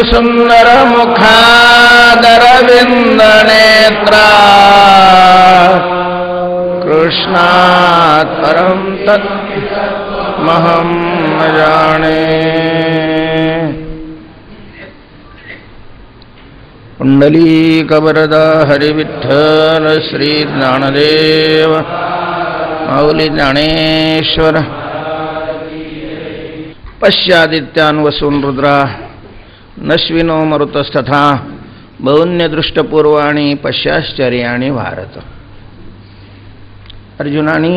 सुंदर मुखादरविंद नेत्रा कृष्णात् परं तत्त्वमहं न जाने। पुंडलीकवरदा हरिविठ्ठल श्री ज्ञानदेव माऊली ज्ञानेश्वर। पश्यादित्यान् वसून् रुद्रा नश्विनो मरुतस्तथा बहुन्यदृष्टपूर्वाणि पश्याश्चर्याणि भारत। अर्जुनाने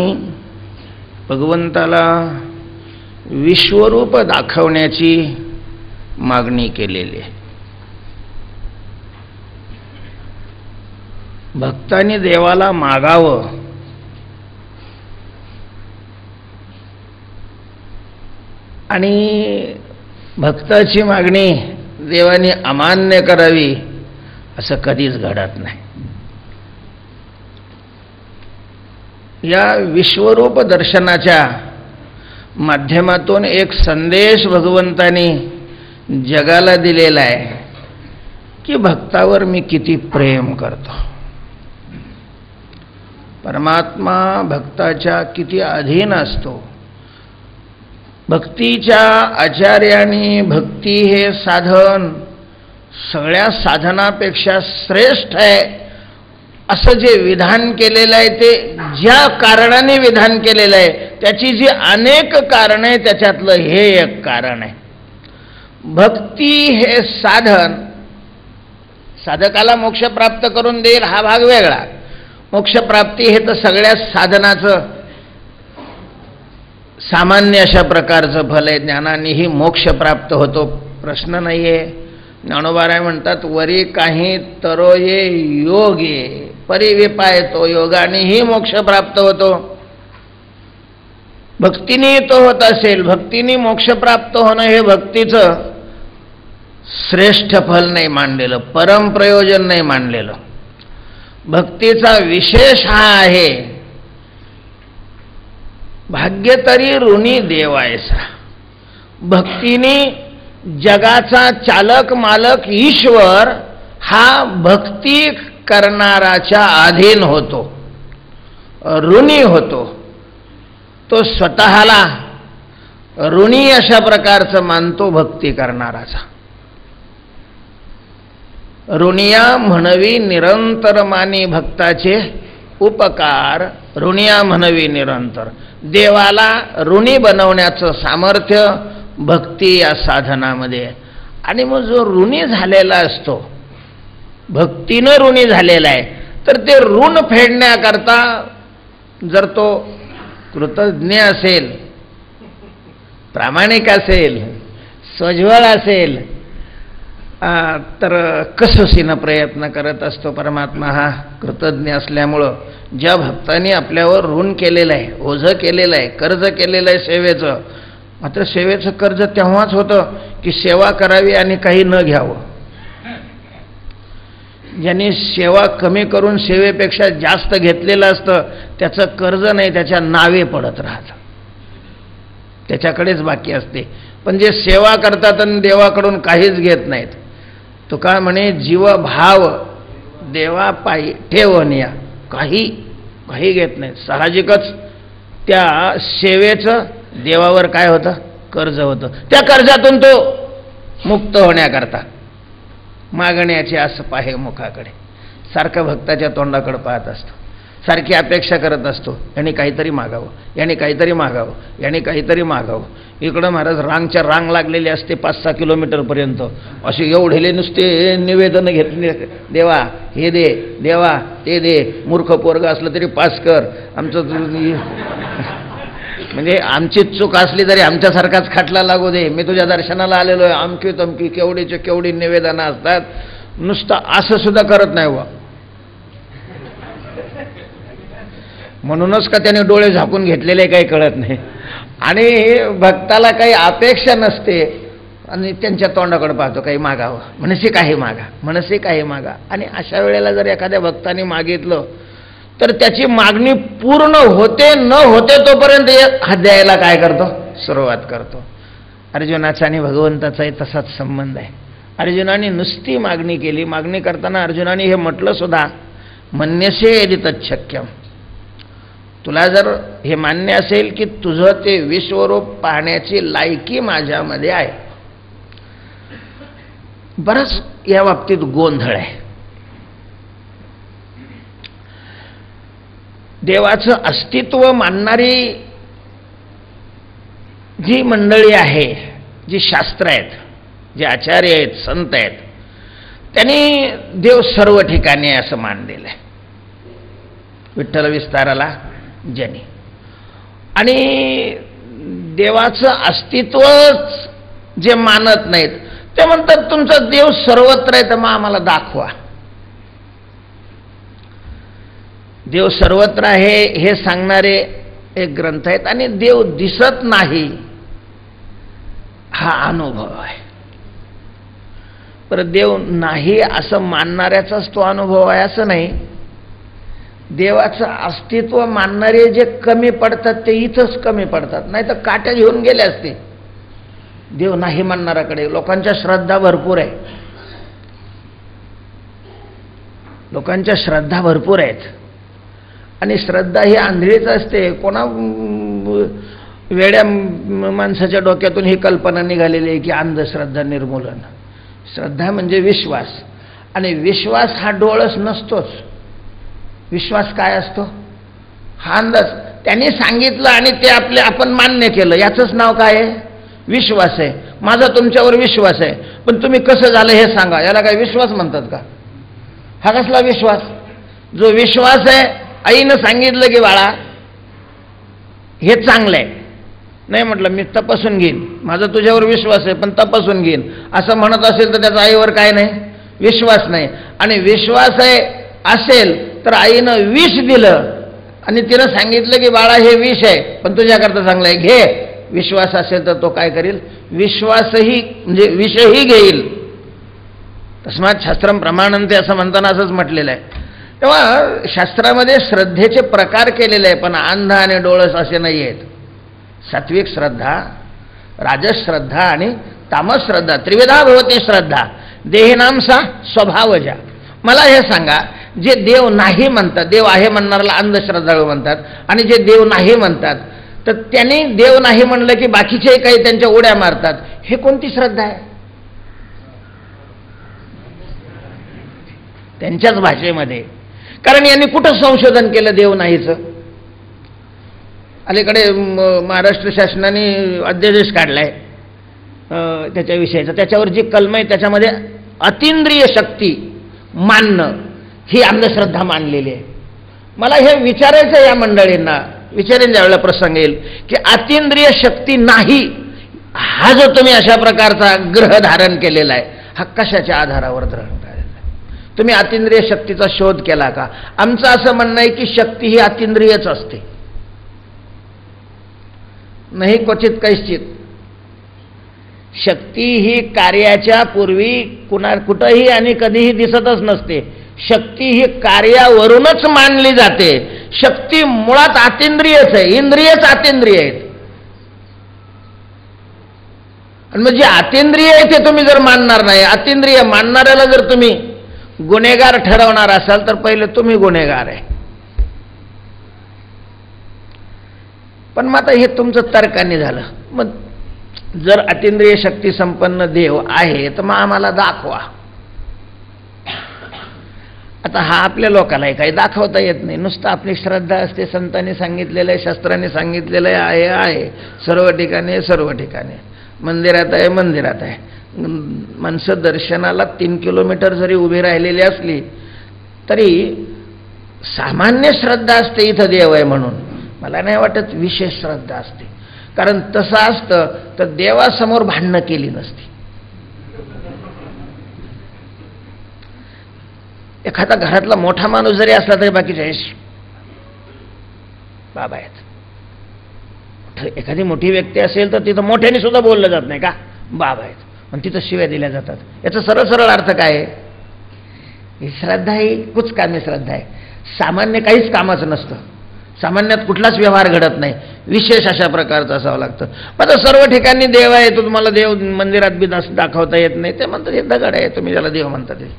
भगवंताला विश्वरूप दाखवण्याची मागणी केलेली आहे। भक्तांनी देवाला मागावं आणि भक्ताची मागणी देवाने अमान्य करावी असं कधीच घडत नाही। या विश्वरूप दर्शनाच्या माध्यमातून एक संदेश भगवंतानी जगाला दिलेला आहे की भक्तावर मी किती प्रेम करतो। परमात्मा भक्ताच्या किती अधीन असतो। भक्तीच्या आचार्यांनी भक्ती हे साधन सगळ्या साधनापेक्षा श्रेष्ठ आहे असं जे विधान केलेलं आहे ते ज्या कारणाने विधान केलेलं आहे त्याची जी अनेक कारणे त्याच्यातलं हे एक कारण आहे। भक्ती हे साधन साधकाला मोक्ष प्राप्त करून देईल हा भाग वेगळा। मोक्ष प्राप्ती हे तर सगळ्या साधनाचं सामान्य अशा प्रकारचं फल आहे। ज्ञानानेही मोक्ष प्राप्त होतो प्रश्न नाहीये। ज्ञानोबाराय म्हणतात वरी काही तरो ये योगे परिविपाय तो योगानेही मोक्ष प्राप्त होतो। भक्तीने तो होत असेल भक्तीने मोक्ष प्राप्त होणं हे भक्तीचं श्रेष्ठ फल नाही मानलेलं परम प्रयोजन नाही मानलेलं। भक्तीचा विशेष हा आहे भाग्य तरी ऋणी देवायसा। भक्तीने जगाचा चालक मालक ईश्वर हा भक्ती करणाराच्या अधीन होतो ऋणी होतो। तो स्वतःला ऋणी अशा प्रकारचं मानतो भक्ती करणाराचा। ऋणिया म्हणवी निरंतर मानी भक्ताचे उपकार ऋणिया म्हणवी निरंतर। देवाला ऋणी बनवण्याचं सामर्थ्य भक्ती या साधनामध्ये। आणि मग जो ऋणी झालेला असतो भक्तीनं ऋणी झालेला आहे तर ते ऋण फेडण्याकरता जर तो कृतज्ञ असेल प्रामाणिक असेल स्वज्वळ असेल तर कसोशीनं प्रयत्न करत असतो। परमात्मा हा कृतज्ञ असल्यामुळं ज्या भक्तांनी आपल्यावर ऋण केलेलं आहे ओझं केलेलं आहे कर्ज केलेलं आहे सेवेचं। मात्र सेवेचं कर्ज तेव्हाच होतं की सेवा करावी आणि काही न घ्यावं। ज्यांनी सेवा कमी करून सेवेपेक्षा जास्त घेतलेलं असतं त्याचं कर्ज नाही त्याच्या नावे पडत राहतं त्याच्याकडेच बाकी असते। पण जे सेवा करतात आणि देवाकडून काहीच घेत नाहीत तो काय म्हणे जीवभाव देवा पायी ठेवणया काही घेत नाहीत। साहजिकच त्या सेवेचं देवावर काय होतं कर्ज होतं। त्या कर्जातून तो मुक्त होण्याकरता मागण्याची आस पाहे मुखाकडे सारखं भक्ताच्या तोंडाकडे पाहत असतो सारखी अपेक्षा करत असतो याने काहीतरी मागावं याने काहीतरी मागावं याने काहीतरी मागावं। इकडं महाराज रांगच्या रांग लागलेली असते 5-6 किलोमीटरपर्यंत असे एवढेले नुसते निवेदन घेतले देवा हे दे देवा ते दे मूर्ख पोरग असलं तरी पास कर आमचं म्हणजे आमची चूक असली तरी आमच्यासारखाच खटला लागू दे मी तुझ्या दर्शनाला आलेलो आहे अमकी तमकी केवढीचे केवढी निवेदनं असतात। नुसतं असं सुद्धा करत नाही वा म्हणूनच का त्याने डोळे झाकून घेतलेले काही कळत नाही। आणि भक्ताला काही अपेक्षा नसते आणि त्यांच्या तोंडाकडे पाहतो, काही मागावं, मनसे काही मागा, मनसे काही मागा. आणि अशा वेळेला जर एखाद्या भक्ताने मागितलं तर त्याची मागणी पूर्ण होते न होते तोपर्यंत हात द्यायला काय करतो, सुरुवात करतो. अर्जुनाचा आणि भगवंताचाही तसाच संबंध आहे. अर्जुनाने नुसती मागणी केली. मागणी करताना अर्जुनाने हे म्हटलं सुद्धा, मन्यसे यदि तच्छक्यम, तुला जर हे मान्य असेल की तुझं ते विश्वरूप पाहण्याची लायकी माझ्यामध्ये आहे. बराच या बाबतीत गोंधळ आहे. देवाचं अस्तित्व मानणारी जी मंडळी आहे, जी शास्त्र आहेत, जे आचार्य आहेत, संत आहेत, त्यांनी देव सर्व ठिकाणी आहे असं मानलेलं आहे. विठ्ठल विस्ताराला जनी. आणि देवाचं अस्तित्वच जे मानत नाहीत ते म्हणतात तुमचा देव सर्वत्र आहे, तर मग आम्हाला दाखवा. देव सर्वत्र आहे हे सांगणारे एक ग्रंथ आहेत. आणि देव दिसत नाही हा अनुभव आहे. पण देव नाही असं मानणाऱ्याचाच तो अनुभव आहे असं नाही. देवाचं अस्तित्व मानणारे जे कमी पडतात ते इथंच कमी पडतात, नाही तर काट्या घेऊन गेले असते. देव नाही मानणाऱ्याकडे लोकांच्या श्रद्धा भरपूर आहे, लोकांच्या श्रद्धा भरपूर आहेत. आणि श्रद्धा ही आंधळीच असते. कोणा वेड्या माणसाच्या डोक्यातून ही कल्पना निघालेली आहे की अंधश्रद्धा निर्मूलन. श्रद्धा म्हणजे विश्वास, आणि विश्वास हा डोळस नसतोच. विश्वास काय असतो? हा अंदाज. त्यांनी सांगितलं आणि ते आपण मान्य केलं, याचंच नाव काय आहे? विश्वास आहे. माझा तुमच्यावर विश्वास आहे, पण तुम्ही कसं झालं हे सांगा. याला काय विश्वास म्हणतात का? हा कसला विश्वास? जो विश्वास आहे, आईनं सांगितलं की बाळा हे चांगलं आहे, नाही म्हटलं मी तपासून घेईन, माझा तुझ्यावर विश्वास आहे पण तपासून घेईन, असं म्हणत असेल तर त्याचा आईवर काय नाही? विश्वास नाही. आणि विश्वास आहे असेल तर आईनं विष दिलं आणि तिनं सांगितलं की बाळा हे विष आहे पण तुझ्याकरता चांगलं आहे, घे. विश्वास असेल तर तो काय करेल? विश्वासही म्हणजे विषही घेईल. तस्मात शास्त्रम प्रमाणंते असं म्हणताना असंच म्हटलेलं आहे. तेव्हा शास्त्रामध्ये श्रद्धेचे प्रकार केलेले आहे, पण अंध आणि डोळस असे नाही आहेत. सात्विक श्रद्धा, राजस श्रद्धा आणि तामस श्रद्धा, त्रिविधा भवती श्रद्धा. देहिनाम सा स्वभावजा. मला हे सांगा, जे देव नाही म्हणतात, देव आहे म्हणणाऱ्याला अंधश्रद्धाळू म्हणतात, आणि जे देव नाही म्हणतात तर त्यांनी देव नाही म्हणलं की बाकीचे काही त्यांच्या उड्या मारतात. हे कोणती श्रद्धा आहे? त्यांच्याच भाषेमध्ये. कारण यांनी कुठं संशोधन केलं देव नाहीचं? अलीकडे महाराष्ट्र शासनाने अध्यादेश काढलाय त्याच्याविषयीचा. त्याच्यावर जी कलम आहे त्याच्यामध्ये अतींद्रिय शक्ती मानणं ही अंधश्रद्धा मानलेली आहे. मला हे विचारायचं या मंडळींना, विचारेन ज्यावेळेला प्रसंग येईल, की अतींद्रिय शक्ती नाही हा जो तुम्ही अशा प्रकारचा ग्रह धारण केलेला आहे, हा कशाच्या आधारावर धारण केलेला आहे? तुम्ही अतींद्रिय शक्तीचा शोध केला का? आमचं असं म्हणणं आहे की शक्ती ही अतींद्रियच असते, नाही क्वचित कैश्चित. शक्ती ही कार्याच्या पूर्वी कुठंही आणि कधीही दिसतच नसते. शक्ती ही कार्यावरूनच मानली जाते. शक्ती मुळात अतींद्रियच आहे, इंद्रियच अतींद्रिय आहेत. आणि मग जे अतींद्रिय आहे ते तुम्ही जर मानणार नाही, अतींद्रिय मानणाऱ्याला जर तुम्ही गुन्हेगार ठरवणार असाल तर पहिले तुम्ही गुन्हेगार आहे. पण मग आता हे तुमचं तर्काने झालं. मग जर अतींद्रिय शक्ती संपन्न देव आहे तर मग आम्हाला दाखवा. आता हा आपल्या लोकांनाही काही दाखवता येत नाही, नुसतं आपली श्रद्धा असते. संतांनी सांगितलेलं आहे, शास्त्राने सांगितलेलं आहे, आहे सर्व ठिकाणी, सर्व ठिकाणी. मंदिरात आहे, मंदिरात आहे. माणसं दर्शनाला 3 किलोमीटर जरी उभी राहिलेली असली तरी सामान्य श्रद्धा असते इथं देव आहे म्हणून. मला नाही वाटत विशेष श्रद्धा असते. कारण तसं असतं तर देवासमोर भांडणं केली नसती. एखादा घरातला मोठा माणूस जरी असला तरी बाकीचे बाबा आहेत. एखादी मोठी व्यक्ती असेल तर तिथं मोठ्याने सुद्धा बोललं जात नाही का? बाबा आहेत. आणि तिथं शिव्या दिल्या जातात. याचा सरळ सरळ अर्थ काय आहे? ही श्रद्धा ही कुचकामी श्रद्धा आहे. सामान्य काहीच कामाचं नसतं, सामान्यात कुठलाच व्यवहार घडत नाही, विशेष अशा प्रकारचं असावं लागतं. मग सर्व ठिकाणी देव आहे, तो तुम्हाला देव मंदिरात बी दाखवता येत नाही. ते म्हणतात हे दगड आहे, तुम्ही ज्याला देव म्हणता ते.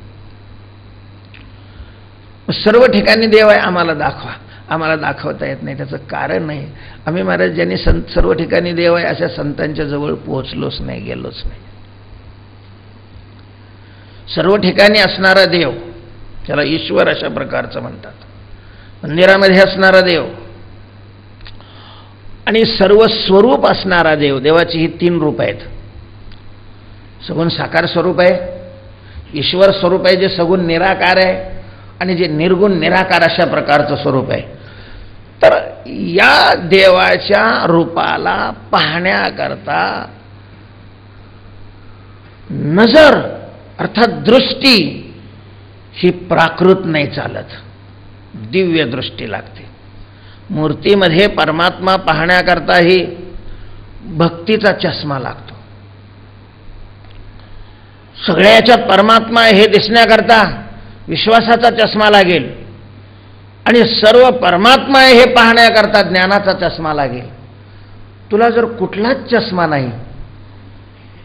सर्व ठिकाणी देव आहे, आम्हाला दाखवा. आम्हाला दाखवता येत नाही. त्याचं कारण नाही, आम्ही महाराज ज्यांनी सर्व ठिकाणी देव आहे अशा संतांच्या जवळ पोहोचलोच नाही, गेलोच नाही. सर्व ठिकाणी असणारा देव त्याला ईश्वर अशा प्रकारचं म्हणतात. मंदिरामध्ये असणारा देव आणि सर्व स्वरूप असणारा देव. देवाची ही 3 रूप आहेत. सगुण साकार स्वरूप आहे, ईश्वर स्वरूप आहे जे सगुण निराकार आहे, आणि जे निर्गुण निराकार अशा प्रकारचं स्वरूप आहे. तर या देवाच्या रूपाला पाहण्याकरता नजर अर्थात दृष्टी ही प्राकृत नाही चालत, दिव्य दृष्टी लागते. मूर्तीमध्ये परमात्मा पाहण्याकरताही भक्तीचा चष्मा लागतो. सगळ्या याच्यात परमात्मा हे दिसण्याकरता विश्वासाचा चष्मा लागेल, आणि सर्व परमात्मा हे पाहण्याकरता ज्ञानाचा चष्मा लागेल. तुला जर कुठलाच चष्मा नाही,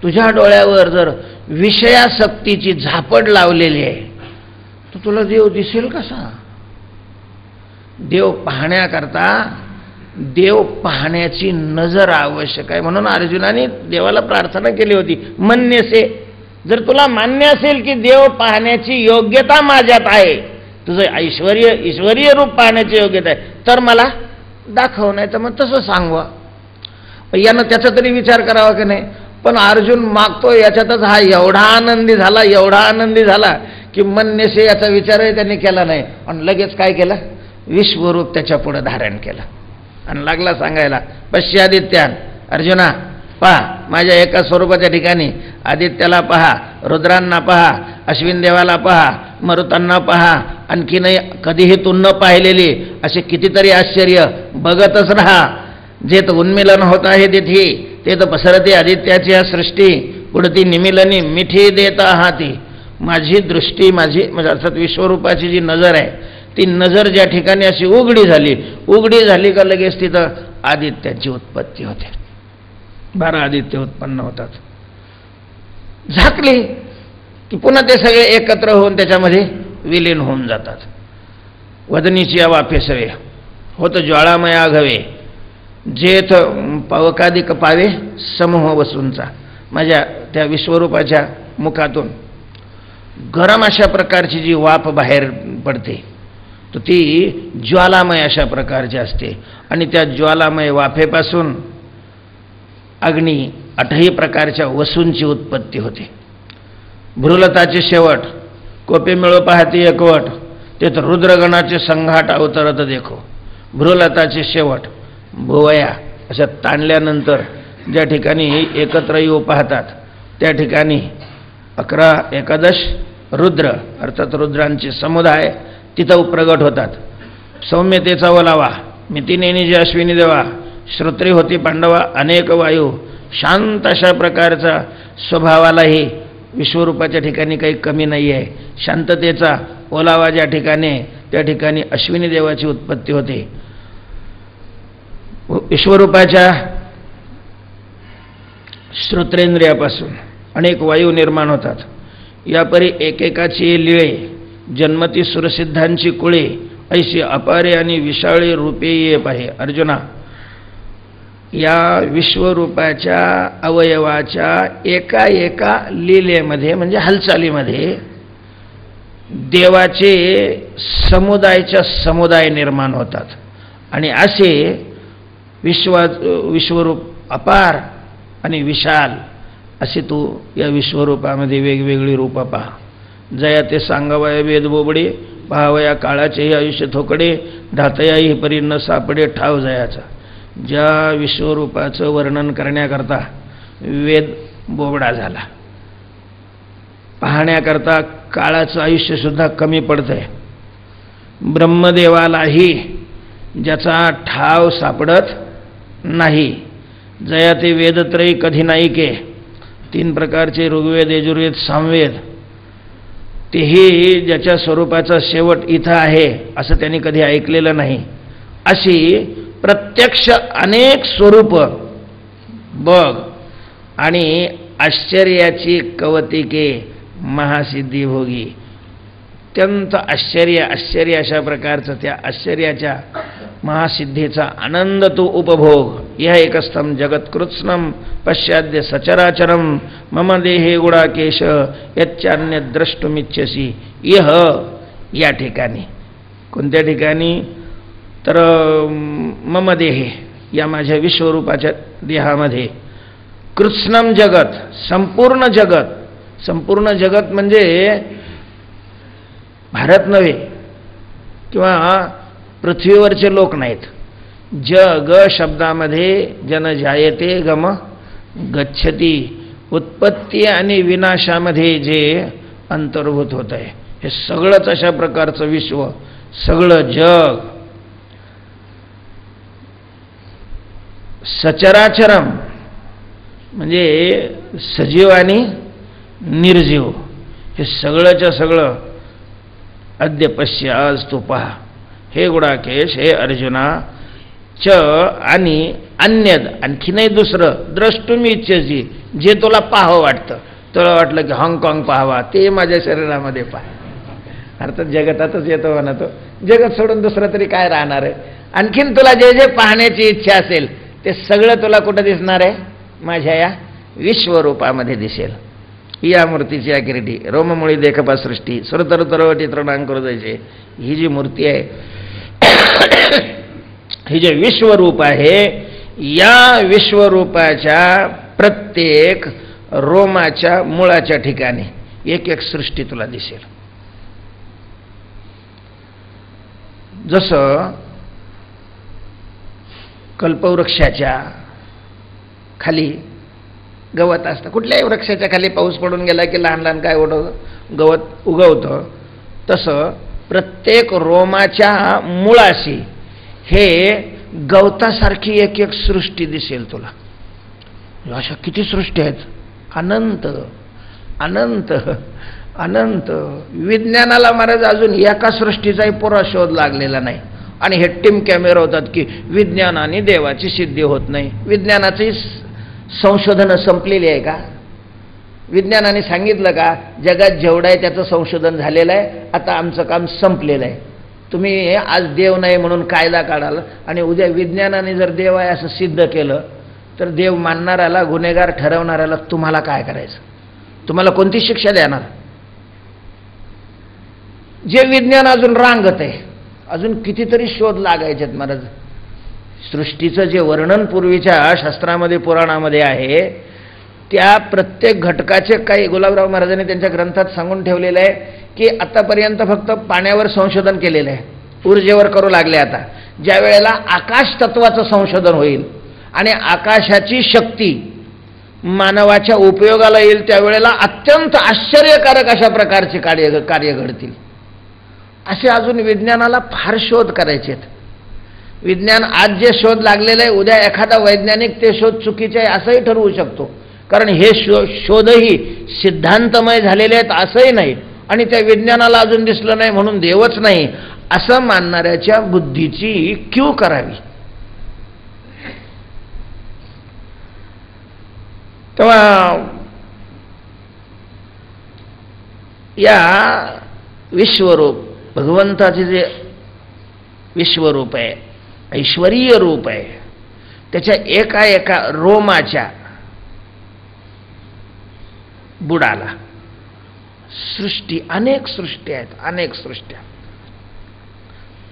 तुझ्या डोळ्यावर जर विषयासक्तीची झापड लावलेली आहे, तर तुला देव दिसेल कसा? देव पाहण्याकरता देव पाहण्याची नजर आवश्यक आहे. म्हणून अर्जुनाने देवाला प्रार्थना केली होती, मन्यसे, जर तुला मान्य असेल की देव पाहण्याची योग्यता माझ्यात आहे, तुझं ईश्वरीय रूप पाहण्याची योग्यता आहे, तर मला दाखव, नाही तर मग तसं सांगवा. यानं त्याचा तरी विचार करावा की नाही. पण अर्जुन मागतो याच्यातच हा एवढा आनंदी झाला की मन्यसे याचा विचारही त्यांनी केला नाही, आणि लगेच काय केलं? विश्वरूप त्याच्या पुढे धारण केलं आणि लागला सांगायला, पश्यादित्यान, अर्जुना पहा, माझ्या एका स्वरूपाच्या ठिकाणी आदित्याला पहा, रुद्रांना पहा, अश्विन देवाला पहा, मरुतांना पहा, आणखीनही कधीही तू न पाहिलेली असे कितीतरी आश्चर्य बघतच राहा. जे तर उन्मिलन होत आहे तिथे, ते तर पसरते आदित्याची सृष्टी, पुढती निमिलनी मिठी देता हाती. माझी दृष्टी, माझी म्हणजे अर्थात विश्वरूपाची जी नजर आहे, ती नजर ज्या ठिकाणी अशी उघडी झाली का लगेच तिथं आदित्याची उत्पत्ती होते. 12 आदित्य उत्पन्न होतात. झाकली की पुन्हा ते सगळे एकत्र होऊन त्याच्यामध्ये विलीन होऊन जातात. वदनीची या वाफेसवे होत ज्वाळामय आघवे, जेथ पावकादिक पावे समूह वसूंचा. माझ्या त्या विश्वरूपाच्या मुखातून गरम अशा प्रकारची जी वाफ बाहेर पडते, तर ती ज्वालामय अशा प्रकारची असते, आणि त्या ज्वालामय वाफेपासून अग्नी 8ही प्रकारच्या वसूंची उत्पत्ती होते. भ्रुलताचे शेवट, कोपे मिळो पाहती एकवट, ते तर रुद्रगणाचे संघाट अवतरत देखो. भ्रुलताचे शेवट, भुवया अशा ताणल्यानंतर ज्या ठिकाणी एकत्र येऊ पाहतात, त्या ठिकाणी 11 एकादश रुद्र अर्थात रुद्रांचे समुदाय तिथं प्रगट होतात. सौम्यतेचा ओलावा, मितिनेनी जे अश्विनी देवा, श्रोत्री होती पांडवा अनेक वायू. शांत अशा प्रकारचा स्वभावालाही विश्वरूपाच्या ठिकाणी काही कमी नाही आहे. शांततेचा ओलावा ज्या ठिकाणी, त्या ठिकाणी अश्विनी देवाची उत्पत्ती होते. विश्वरूपाच्या श्रोत्रेंद्रियापासून अनेक वायू निर्माण होतात. यापरी एकेकाची लिळे, जन्मती सुरसिद्धांची कुळे, ऐशी अपारे आणि विशाळे रूपे ये पाहे. अर्जुना, या विश्वरूपाच्या अवयवाच्या एका लीलेमध्ये म्हणजे हालचालीमध्ये देवाचे समुदाय निर्माण होतात, आणि असे विश्वरूप अपार आणि विशाल असे तू या विश्वरूपामध्ये वेगवेगळी रूपं पहा. जया ते सांगावया वेद बोबडे, पहावया काळाचेही आयुष्य थोकडे, धातयाही परी न सापडे ठाव जयाचा. ज्या विश्वरूपाचं वर्णन करण्याकरता वेद बोबडा झाला, पाहण्याकरता काळाचं आयुष्यसुद्धा कमी पडतंय. ब्रह्मदेवालाही ज्याचा ठाव सापडत नाही, जया ते वेदत्रयी कधी नाही के, 3 प्रकारचे ऋग्वेद, यजुर्वेद, सामवेद, तेही ज्याच्या स्वरूपाचा शेवट इथं आहे असं त्यांनी कधी ऐकलेलं नाही. अशी प्रत्यक्ष अनेक स्वरूप बघ आणि आश्चर्याची कवतिके महासिद्धिभोगी. अत्यंत आश्चर्य अशा प्रकारचं त्या आश्चर्याच्या महासिद्धीचा आनंद तू उपभोग. यह एकस्थम जगत्कृत्स्नम पश्चाद्य सचराचरम मम देहे गुडाकेश यच्चान्य द्रष्टुमिच्छसी. यह या ठिकाणी. कोणत्या ठिकाणी? तर मम देहे, या माझ्या विश्वरूपाच्या देहामध्ये. कृत्स्नम जगत, संपूर्ण जगत. संपूर्ण जगत म्हणजे भारत नव्हे किंवा पृथ्वीवरचे लोक नाहीत. जग शब्दामध्ये जन जायते गम गच्छती, उत्पत्ती आणि विनाशामध्ये जे अंतर्भूत होत आहे हे सगळंच अशा प्रकारचं विश्व, सगळं जग. सचराचरम म्हणजे सजीव आणि निर्जीव, हे सगळंच्या सगळं. अद्य पश्य, आज तू पहा. हे गुडाकेश, हे अर्जुना. च आणि अन्यद, आणखीनही दुसरं. द्रष्टुमी इच्छेची, जे तुला पाहावं वाटतं. तुला वाटलं की हाँगकाँग पाहावा, ते माझ्या शरीरामध्ये पहा. अर्थात जगतातच येतो म्हणा तो. जगत सोडून दुसरं तरी काय राहणार आहे. आणखीन तुला जे जे पाहण्याची इच्छा असेल ते सगळं तुला कुठं दिसणार आहे? माझ्या या विश्वरूपामध्ये दिसेल. या मूर्तीची आकृती रोममुळी देखपा सृष्टी सुरतरुतरवटी तृणांकुर जायचे. ही जी मूर्ती आहे, ही जे विश्वरूप आहे, या विश्वरूपाच्या प्रत्येक रोमाच्या मुळाच्या ठिकाणी एक एक सृष्टी तुला दिसेल. जसं कल्पवृक्षाच्या खाली गवत असतं. कुठल्याही वृक्षाच्या खाली पाऊस पडून गेला की लहान लहान काय गवत उगवतं. तसं प्रत्येक रोमाच्या मुळाशी हे गवतासारखी एक एक सृष्टी दिसेल तुला. अशा किती सृष्टी आहेत? अनंत अनंत अनंत. विज्ञानाला महाराज अजून एका सृष्टीचाही पुरा शोध लागलेला नाही. आणि हे टिमक्या मिरवतात की विज्ञानाने देवाची सिद्धी होत नाही. विज्ञानाची संशोधनं संपलेली आहे का? विज्ञानाने सांगितलं का जगात जेवढं आहे त्याचं संशोधन झालेलं आहे, आता आमचं काम संपलेलं आहे. तुम्ही आज देव नाही म्हणून कायदा काढाल आणि उद्या विज्ञानाने जर देव आहे असं सिद्ध केलं तर देव मानणाऱ्याला, गुन्हेगार ठरवणाऱ्याला तुम्हाला काय करायचं? तुम्हाला कोणती शिक्षा देणार? जे विज्ञान अजून रांगत आहे, अजून कितीतरी शोध लागायचे आहेत महाराज. सृष्टीचं जे वर्णन पूर्वीच्या शास्त्रामध्ये, पुराणामध्ये आहे, त्या प्रत्येक घटकाचे काही गुलाबराव महाराजांनी त्यांच्या ग्रंथात सांगून ठेवलेलं आहे की आतापर्यंत फक्त पाण्यावर संशोधन केलेलं आहे, ऊर्जेवर करू लागले. आता ज्या वेळेला आकाश तत्वाचं संशोधन होईल आणि आकाशाची शक्ती मानवाच्या उपयोगाला येईल, त्यावेळेला अत्यंत आश्चर्यकारक अशा प्रकारचे कार्य घडतील. असे अजून विज्ञानाला फार शोध करायचे आहेत. विज्ञान आज जे शोध लागलेले आहे, उद्या एखादा वैज्ञानिक ते शोध चुकीचे आहे असंही ठरवू शकतो. कारण हे शोधही सिद्धांतमय झालेले आहेत असंही नाही. आणि त्या विज्ञानाला अजून दिसलं नाही म्हणून देवच नाही असं मानणाऱ्याच्या बुद्धीची क्यू करावी. तेव्हा या विश्वरूप भगवंताचे जे विश्वरूप आहे, ऐश्वरीय रूप आहे, त्याच्या एका एका रोमाच्या बुडाला सृष्टी, अनेक सृष्टी आहेत, अनेक सृष्ट्या.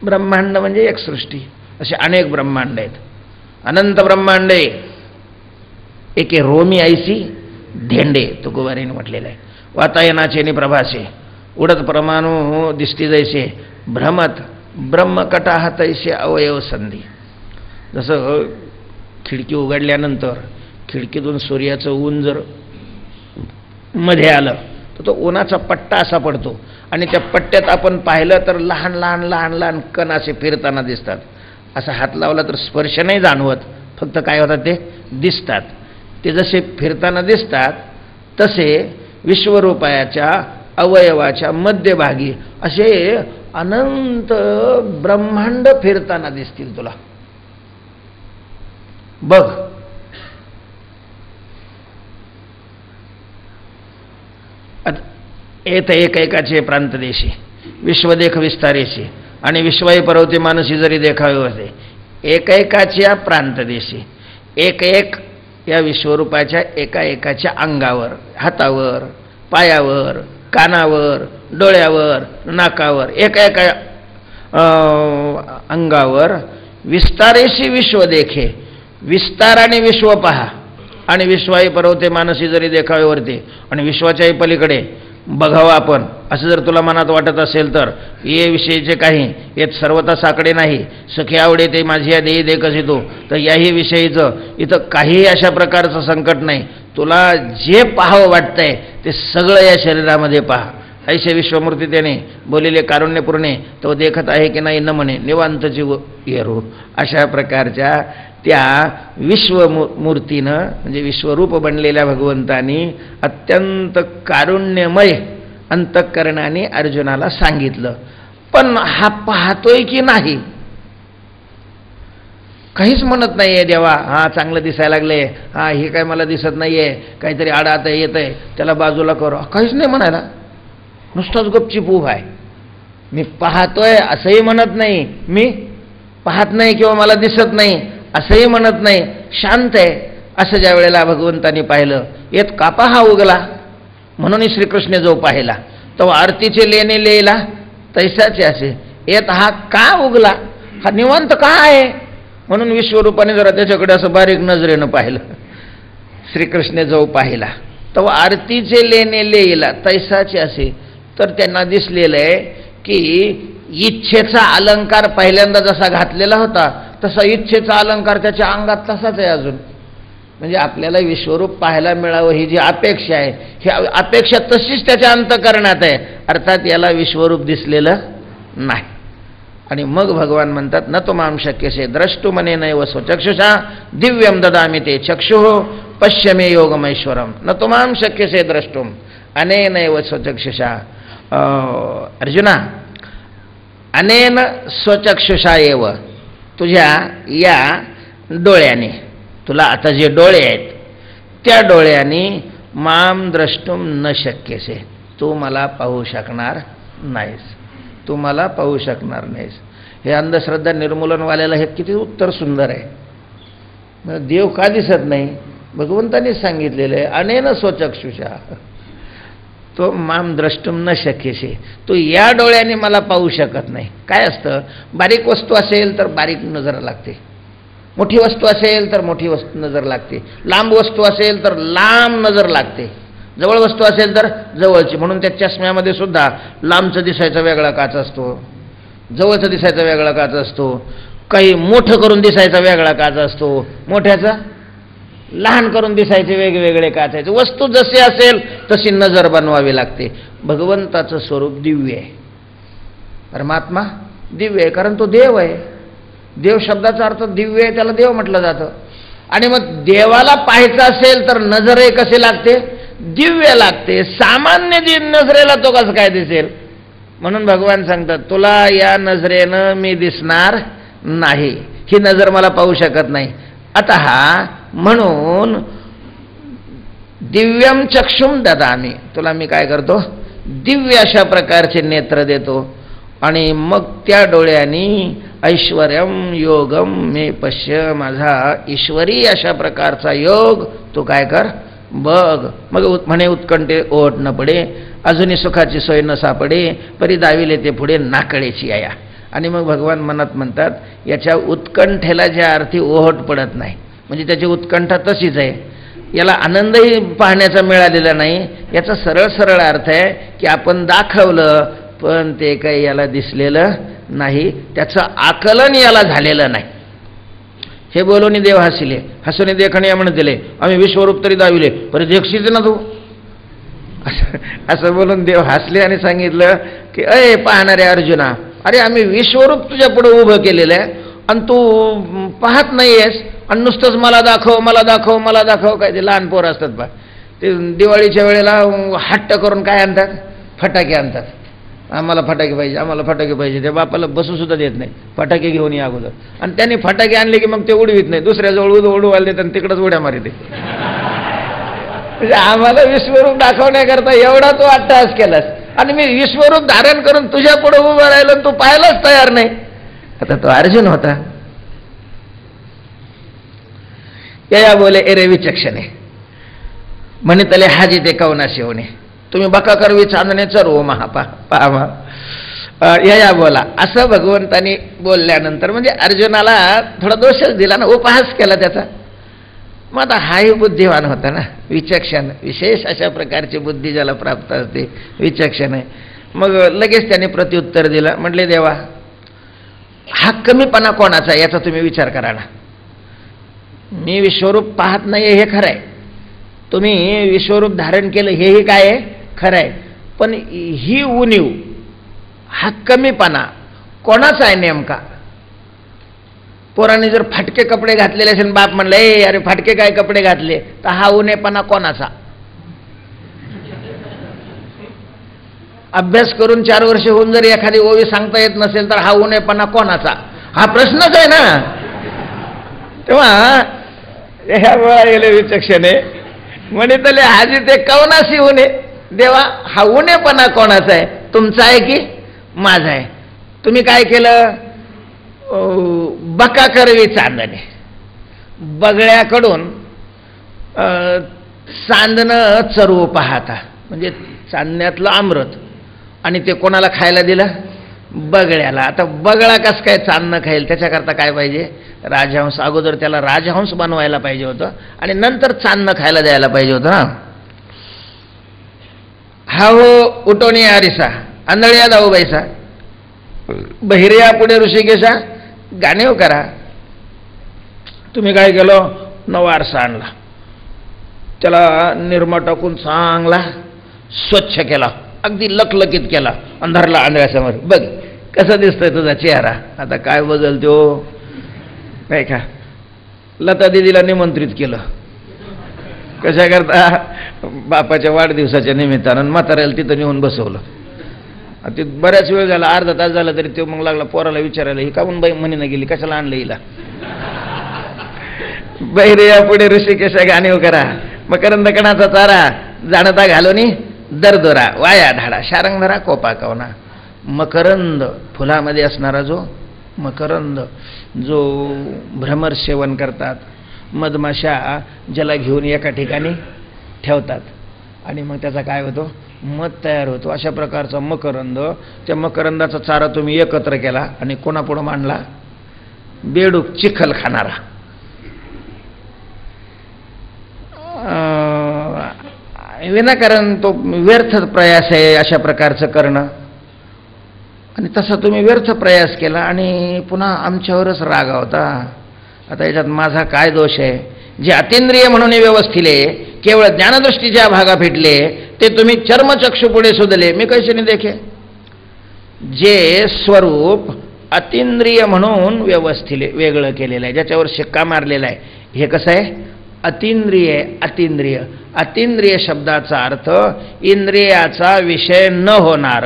ब्रह्मांड म्हणजे एक सृष्टी, असे अनेक ब्रह्मांड आहेत, अनंत ब्रह्मांड आहे. एके रोमी ऐसी धेंडे तुकोबारीने म्हटलेलं आहे. वातायनाचे नि प्रभासे उडत परमाणू दिसती जैसे भ्रमत ब्रह्मकटाह तैसे अवयव संधी. जसं खिडकी उघडल्यानंतर खिडकीतून सूर्याचं ऊन जर मध्ये आलं तर तो उन्हाचा पट्टा असा पडतो आणि त्या पट्ट्यात आपण पाहिलं तर लहान लहान लहान लहान कण असे फिरताना दिसतात. असा हात लावला तर स्पर्श नाही जाणवत, फक्त काय होतात ते दिसतात. ते जसे फिरताना दिसतात तसे विश्वरूपाच्या अवयवाच्या मध्यभागी असे अनंत ब्रह्मांड फिरताना दिसतील तुला. बघ, येत एकैकाचे प्रांतदेशी विश्वदेख विस्तारेशी आणि विश्वाई पर्वते मानसी जरी देखावे होते. एकैकाच्या प्रांतदेशी एक एक या विश्वरूपाच्या एका एकाच्या अंगावर, हातावर, पायावर, कानावर, डोळ्यावर, नाकावर, एका एका अंगावर विस्तारेशी विश्व देखे, विस्ताराने विश्व पहा आणि विश्वाई पर्वते मानसी जरी देखावेवरती आणि विश्वाच्याही पलीकडे बघावं आपण असं जर तुला मनात वाटत असेल तर ये विषयीचे काही येत सर्वता साकडे नाही, सखे आवडे ते माझी या देई दे कसे तो, तर याही विषयीचं इथं काहीही अशा प्रकारचं संकट नाही. तुला जे पाहावं वाटतंय ते सगळं या शरीरामध्ये पहा. ऐसे विश्वमूर्ती त्याने बोलिले कारुण्यपूर्णे तो देखत आहे की नाही न म्हणे निवांतची येरू. अशा प्रकारच्या त्या विश्वमूर्तीनं म्हणजे विश्वरूप बनलेल्या भगवंतानी अत्यंत कारुण्यमय अंतःकरणाने अर्जुनाला सांगितलं. पण हा पाहतोय की नाही काहीच म्हणत नाहीये. देवा हा चांगलं दिसायला लागले, हा हे काय मला दिसत नाहीये, काहीतरी आडात येतंय त्याला बाजूला करू, काहीच नाही म्हणायला. नुसतंच गपचीप उभा आहे. मी पाहतोय असंही म्हणत नाही, मी पाहत नाही किंवा मला दिसत नाही असंही म्हणत नाही, शांत आहे. असं ज्या वेळेला भगवंतानी पाहिलं, येत कापा हा उगला म्हणून श्रीकृष्ण जो पाहिला तो आरतीचे लेणे लिहिला तैसाचे असे, येत हा का उगला, हा निवांत का आहे म्हणून विश्वरूपाने जरा त्याच्याकडे असं बारीक नजरेनं पाहिलं. श्रीकृष्ण जो पाहिला तो आरतीचे लेणे लिहिला तैसाचे असे, तर त्यांना दिसलेलं आहे की इच्छेचा अलंकार पहिल्यांदा जसा घातलेला होता तसा इच्छेचा अलंकार त्याच्या अंगात तसाच आहे अजून. म्हणजे आपल्याला विश्वरूप पाहायला मिळावं ही जी अपेक्षा आहे, ही अपेक्षा तशीच त्याच्या अंतःकरणात आहे, अर्थात याला विश्वरूप दिसलेलं नाही. आणि मग भगवान म्हणतात न तो माम शक्यसे द्रष्टु मने नैव स्वचक्षुषा दिव्यम ददामि ते चक्षुः पश्य मे योगमैश्वरम न तो माम शक्यसे द्रष्टुम अनेनैव स्वचक्षुषा. अर्जुना, अनेन स्वचक्षुषा एव, तुझ्या या डोळ्याने, तुला आता जे डोळे आहेत त्या डोळ्यांनी माम द्रष्टुम न शक्यसे, तू मला पाहू शकणार नाहीस, तू मला पाहू शकणार नाहीस. हे अंधश्रद्धा निर्मूलनवाल्याला हे किती उत्तर सुंदर आहे. देव का दिसत नाही, भगवंतांनी सांगितलेलं आहे अनेन स्वचक्षुषा, तो माम द्रष्टुम न शक्यसे, तू या डोळ्याने मला पाहू शकत नाही. काय असतं, बारीक वस्तू असेल तर बारीक नजर लागते, मोठी वस्तू असेल तर मोठी वस्तू नजर लागते, लांब वस्तू असेल तर लांब नजर लागते, जवळ वस्तू असेल तर जवळची. म्हणून त्या चष्म्यामध्ये सुद्धा लांबचं दिसायचा वेगळा काच असतो, जवळचं दिसायचा वेगळा काच असतो, काही मोठं करून दिसायचा वेगळा काच असतो, मोठ्याचा लहान करून दिसायचे वेगवेगळे काच आहेत. वस्तू जशी असेल तशी नजर बनवावी लागते. भगवंताचं स्वरूप दिव्य आहे, परमात्मा दिव्य आहे, कारण तो देव आहे. देव शब्दाचा अर्थ दिव्य आहे, त्याला देव म्हटलं जातं. आणि मग देवाला पाहायचं असेल तर नजर कसे लागते, दिव्य लागते. सामान्य नजरेला तो कसं काय दिसेल. म्हणून भगवान सांगतात तुला या नजरेनं मी दिसणार नाही, ही नजर मला पाहू शकत नाही. आता म्हणून दिव्यम चक्षुम ददामि, तुला मी काय करतो, दिव्य अशा प्रकारचे नेत्र देतो आणि मग त्या डोळ्यांनी ऐश्वर्यम योगम मे पश्य, माझा ईश्वरी अशा प्रकारचा योग तू काय कर बघ. मग म्हणे उत्कंठे ओढ न पडे, अजूनही सुखाची सोय न सापडे, परी दाविले ते पुढे नाकळेची आया. आणि मग भगवान मनात म्हणतात याच्या उत्कंठेला ज्या अर्थी ओहट पडत नाही, म्हणजे त्याची उत्कंठा तशीच आहे, याला आनंदही पाहण्याचा मिळालेला नाही. याचा सरळ सरळ अर्थ आहे की आपण दाखवलं पण ते काही याला दिसलेलं नाही, त्याचं आकलन याला झालेलं नाही. हे बोलून देव हसिले, हसून देखणे म्हणतिले आम्ही विश्वरूप तरी दाविले पर देखशीच ना तू. असं बोलून देव हसले आणि सांगितलं की अय पाहणारे अर्जुना, अरे आम्ही विश्वरूप तुझ्या पुढे उभं केलेलं आहे आणि तू पाहत नाहीयेस आणि नुसतंच मला दाखव मला दाखव मला दाखव. काय ते लहान पोर असतात बा, ते दिवाळीच्या वेळेला हट्ट करून काय आणतात, फटाके आणतात. आम्हाला फटाके पाहिजे, आम्हाला फटाके पाहिजे. त्या बापाला बसूसुद्धा देत नाही, फटाके घेऊन या अगोदर. आणि त्यांनी फटाके आणले की मग ते उडवीत नाही, दुसऱ्याजवळ उडवायला देत आणि तिकडंच उड्या मारिते. म्हणजे आम्हाला विश्वरूप दाखवण्याकरता एवढा तो अट्टहास केलास, आणि मी विश्वरूप धारण करून तुझ्या पुढे उभं राहिलो, तू पाहायलाच तयार नाही. आता तो अर्जुन होता. या बोले एरे विचक्षणे म्हणितले हाजी ते कवनाशी होणे, तुम्ही बका करवी चांदणे चरवो महापा पाहा. या बोला असं भगवंतानी बोलल्यानंतर म्हणजे अर्जुनाला थोडा दोषच दिला ना, उपहास केला त्याचा. मग आता हाही बुद्धिवान होता ना, विचक्षण, विशेष अशा प्रकारची बुद्धी ज्याला प्राप्त असते, विचक्षण आहे. मग लगेच त्याने प्रत्युत्तर दिलं. म्हटले देवा, हा कमीपणा कोणाचा याचा तुम्ही विचार करा ना. मी विश्वरूप पाहत नाही हे खरं आहे, तुम्ही विश्वरूप धारण केलं हेही काय आहे खरं आहे, पण ही उणीव, हा कमीपणा कोणाचा आहे नेमका? पोराने जर फाटके कपडे घातलेले असेल, बाप म्हणलं ए अरे फाटके काय कपडे घातले, तर हा उणेपणा कोणाचा? अभ्यास करून 4 वर्ष होऊन जर एखादी ओवी सांगता येत नसेल तर हा उणेपणा कोणाचा? हा प्रश्नच आहे ना. तेव्हा ह्या वेळा गेले विचक्षणे म्हणितले हाजी ते कवनाशी उणे, देवा हा उणेपणा कोणाचा आहे, तुमचा आहे की माझा आहे? तुम्ही काय केलं, बका करवी चांदणे, बगळ्याकडून चांदणं चरवू पाहता, म्हणजे चांदण्यातलं अमृत, आणि ते कोणाला खायला दिलं? बगळ्याला. आता बगळा कस काय चांदणं खाईल? त्याच्याकरता काय पाहिजे? राजहंस. अगोदर त्याला राजहंस बनवायला पाहिजे होतं आणि नंतर चांदणं खायला द्यायला पाहिजे होतं ना. हा हो उठोनी आरिसा आंधळ्या दाऊ बैसा, बहिर्या पुढे ऋषिकेशा गाणेव करा. तुम्ही काय केलं, नवा आरसा आणला, त्याला निरमा टाकून चांगला स्वच्छ केला, अगदी लकलकीत केला, अंधारला आंधळ्यासमोर बघ कसा दिसतोय तुझा चेहरा. आता काय बदलतो नाही का? लता दिदीला निमंत्रित केलं, कशा करता? बापाच्या वाढदिवसाच्या निमित्तानं. म्हाताऱ्याला तिथं नेऊन बसवलं. ते बऱ्याच वेळ झाला, अर्धा तास झाला तरी तो मग लागला पोराला विचारायला, ही काहून बाई म्हणीनं गेली, कशाला आणलं हिला? बहिरे पुढे ऋषिकेशा गाणेव करा, मकरंद कणाचा चारा जाणता घालोनी दरदोरा, वाया ढाळा शारंगधरा कोपा कवना. मकरंद फुलामध्ये असणारा जो मकरंद, जो भ्रमर सेवन करतात, मधमाशा ज्याला घेऊन एका ठिकाणी ठेवतात आणि मग त्याचा काय होतो, मध तयार होतो. अशा प्रकारचा मकरंद, त्या मकरंदाचा चारा तुम्ही एकत्र केला आणि कोणापुढं मांडला? बेडूक चिखल खाणारा. विनाकारण तो व्यर्थ प्रयास आहे अशा प्रकारचं करणं. आणि तसा तुम्ही व्यर्थ प्रयास केला आणि पुन्हा आमच्यावरच रागावता. आता याच्यात माझा काय दोष आहे? जे अतींद्रिय म्हणून व्यवस्थिले, केवळ ज्ञानदृष्टीच्या भागा फिटले, ते तुम्ही चर्मचक्षु पुढे सुधले, मी कैसे नाही देखे? जे स्वरूप अतींद्रिय म्हणून व्यवस्थिले, वेगळं केलेलं आहे, ज्याच्यावर शिक्का मारलेला आहे, हे कसं आहे? अतींद्रिय. अतींद्रिय, अतींद्रिय शब्दाचा अर्थ इंद्रियाचा विषय न होणार.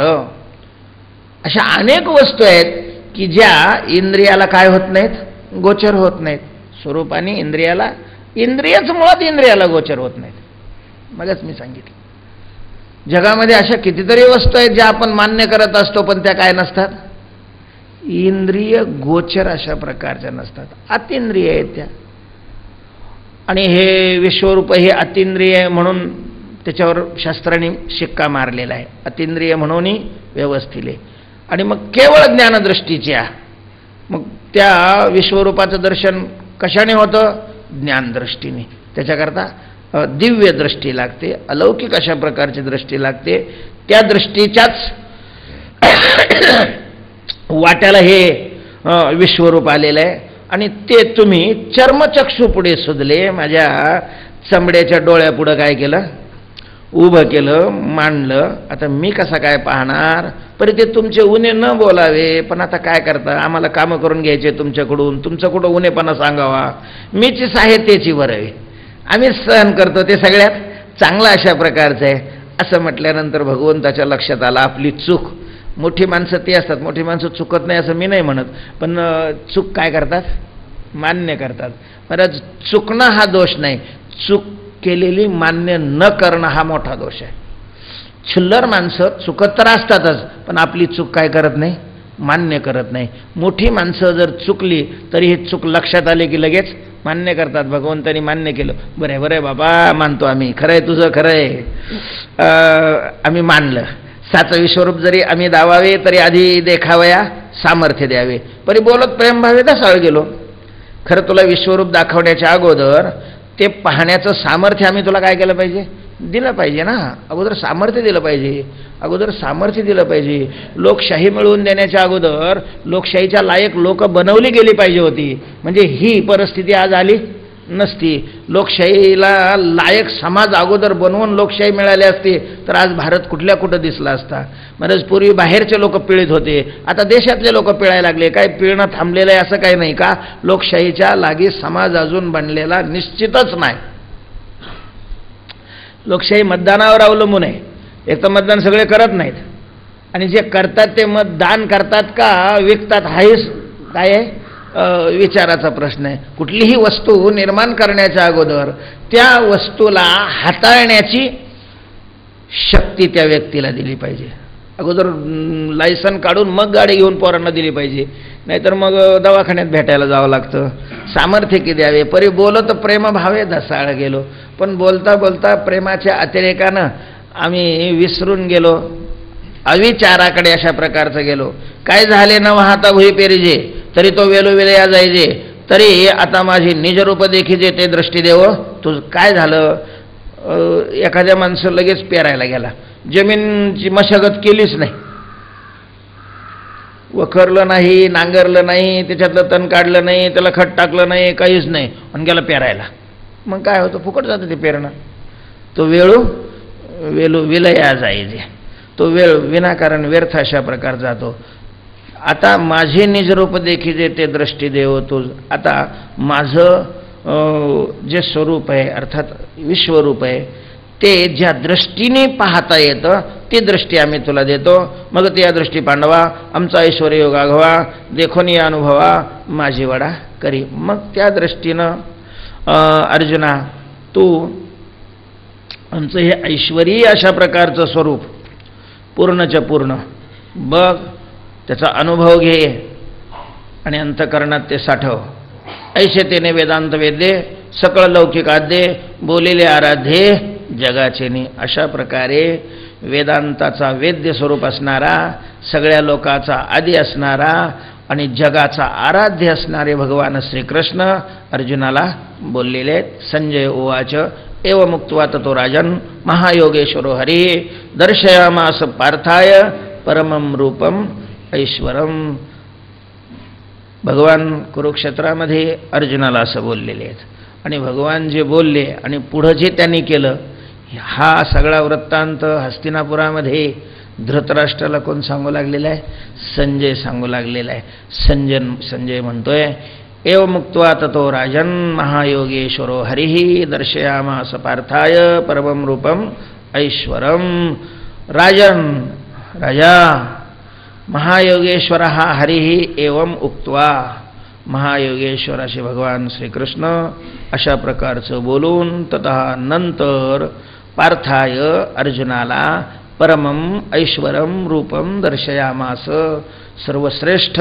अशा अनेक वस्तू आहेत की ज्या इंद्रियाला काय होत नाहीत, गोचर होत नाहीत. स्वरूपाने इंद्रियाला, इंद्रियच मुळात इंद्रियाला गोचर होत नाहीत. मगच मी सांगितलं, जगामध्ये अशा कितीतरी वस्तू आहेत ज्या आपण मान्य करत असतो, पण त्या काय नसतात, इंद्रिय गोचर अशा प्रकारच्या नसतात, अतींद्रिय आहेत त्या. आणि हे विश्वरूप हे अतींद्रिय म्हणून त्याच्यावर शास्त्राने शिक्का मारलेला आहे, अतींद्रिय म्हणून व्यवस्थिले. आणि मग केवळ ज्ञानदृष्टीच्या, मग त्या विश्वरूपाचं दर्शन कशाने होतं? ज्ञानदृष्टीने. त्याच्याकरता दिव्य दृष्टी लागते, अलौकिक अशा प्रकारची दृष्टी लागते. त्या दृष्टीच्याच वाट्याला हे विश्वरूप आलेलं आहे आणि ते तुम्ही चर्मचक्षु पुढे सुधले, माझ्या चमड्याच्या डोळ्यापुढं काय केलं? उभं केलं, मांडलं. आता मी कसा काय पाहणार? पण ते तुमचे उणे न बोलावे, पण आता काय करता, आम्हाला कामं करून घ्यायचे तुमच्याकडून, तुमचं कुठं उणेपणा सांगावा? मीच आहे त्याची बरं, आम्हीच सहन करतो ते सगळ्यात चांगला अशा प्रकारचं आहे असं म्हटल्यानंतर भगवंताच्या लक्षात आलं आपली चूक. मोठी माणसं ती असतात, मोठी माणसं चुकत नाही असं मी नाही म्हणत, पण चूक काय करतात, मान्य करतात. बरं, चुकणं हा दोष नाही, चूक केलेली मान्य न करणं हा मोठा दोष आहे. छिल्लर माणसं चुकत तर असतातच, पण आपली चूक काय करत नाही, मान्य करत नाही. मोठी माणसं जर चुकली तरी ही चूक लक्षात आली की लगेच मान्य करतात. भगवंतानी मान्य केलं, बरं बरं बाबा, मानतो आम्ही, खरं आहे तुझं, खरं आहे, आम्ही मानलं. साचं विश्वरूप जरी आम्ही दावावे तरी आधी देखावया सामर्थ्य द्यावे, परी बोलत प्रेम भावे ढसाळ गेलो. खरं तुला विश्वरूप दाखवण्याच्या अगोदर ते पाहण्याचं सामर्थ्य आम्ही तुला काय केलं पाहिजे, दिलं पाहिजे ना. अगोदर सामर्थ्य दिलं पाहिजे, अगोदर सामर्थ्य दिलं पाहिजे. लोकशाही मिळवून देण्याच्या अगोदर लोकशाहीच्या लायक लोक बनवली गेली पाहिजे होती, म्हणजे ही परिस्थिती आज आली नसती. लोकशाहीला लायक समाज अगोदर बनवून लोकशाही मिळाली असती तर आज भारत कुठल्या कुठं दिसला असता. म्हणजे पूर्वी बाहेरचे लोक पिळीत होते, आता देशातले लोक पिळायला लागले. काय पिळणं थांबलेलं आहे असं काही नाही का? लोकशाहीच्या लागी समाज अजून बनलेला निश्चितच नाही. लोकशाही मतदानावर अवलंबून आहे. एक तर मतदान सगळे करत नाहीत, आणि जे करतात ते मतदान करतात का विकतात हाच काय आहे विचाराचा प्रश्न आहे. कुठलीही वस्तू निर्माण करण्याच्या अगोदर त्या वस्तूला हाताळण्याची शक्ती त्या व्यक्तीला दिली पाहिजे. अगोदर लायसन काढून मग गाडी घेऊन पोरांना दिली पाहिजे, नाहीतर मग दवाखान्यात भेटायला जावं लागतं. सामर्थ्य की द्यावे, परी बोलत प्रेम भावे ढसाळ गेलो. पण बोलता बोलता प्रेमाच्या अतिरेकानं आम्ही विसरून गेलो, अविचाराकडे अशा प्रकारचं गेलो. काय झाले न वाहता भुई पेरिजे, तरी तो वेलोवेलया जायजे, तरी आता माझी निजरूप देखीजे ते दृष्टी देव. तुझं काय झालं, एखाद्या माणसं लगेच पेरायला गेला, जमीनची मशागत केलीच नाही, वखरलं नाही, नांगरलं नाही, त्याच्यातलं तण काढलं नाही, त्याला खत टाकलं नाही, काहीच नाही, आणि गेला पेरायला. मग काय होतं, फुकट जातं ते पेरणं. तो वेळू विलया जायचे, तो वेळ विनाकारण व्यर्थ अशा प्रकार जातो. आता माझे निजरूप देखीजे ते दृष्टी देव तुझ. आता माझं जे स्वरूप आहे अर्थात विश्वरूप आहे ते ज्या दृष्टीने पाहता येतं ती दृष्टी आम्ही तुला देतो. मग त्या दृष्टी पांडवा आमचा ऐश्वर्य योग आघवा, देखोन या अनुभवा माझी वडा करी. मग त्या दृष्टीनं अर्जुना तू आमचं हे ऐश्वरी अशा प्रकारचं स्वरूप पूर्णच्या पूर्ण बघ, त्याचा अनुभव घे आणि अंतकरणात ते साठव. ऐशतेने वेदांत वेद्ये सकळ लौकिक आद्ये बोलेले आराध्ये जगाचेनी. अशा प्रकारे वेदांताचा वेद्य स्वरूप असणारा, सगळ्या लोकाचा आदी असणारा आणि जगाचा आराध्य असणारे भगवान श्रीकृष्ण अर्जुनाला बोललेले आहेत. संजय उवाच एव मुक्त्वा ततो राजन महायोगेश्वरो हरी दर्शयामास पार्थाय परमं रूपम ऐश्वरम. भगवान कुरुक्षेत्रामध्ये अर्जुनाला असं बोललेले आहेत, आणि भगवान जे बोलले आणि पुढं जे त्यांनी केलं हा सगळा वृत्तांत हस्तिनापुरामध्ये धृतराष्ट्राला कोण सांगू लागलेला आहे, संजय सांगू लागलेला आहे. संजय म्हणतोय एव मुक्त्वा ततो राजन महायोगेश्वरो हरिः दर्शयामास पार्थाय परमं रूपम ऐश्वरम. राजन राजा, महायोगेश्वर हा हरिः एवं उक्त्वा, महायोगेश्वर असे भगवान श्रीकृष्ण अशा प्रकारचं बोलून ततः नंतर पार्थाय अर्जुनाला परमं ऐश्वरम रूपम दर्शयामास, सर्वश्रेष्ठ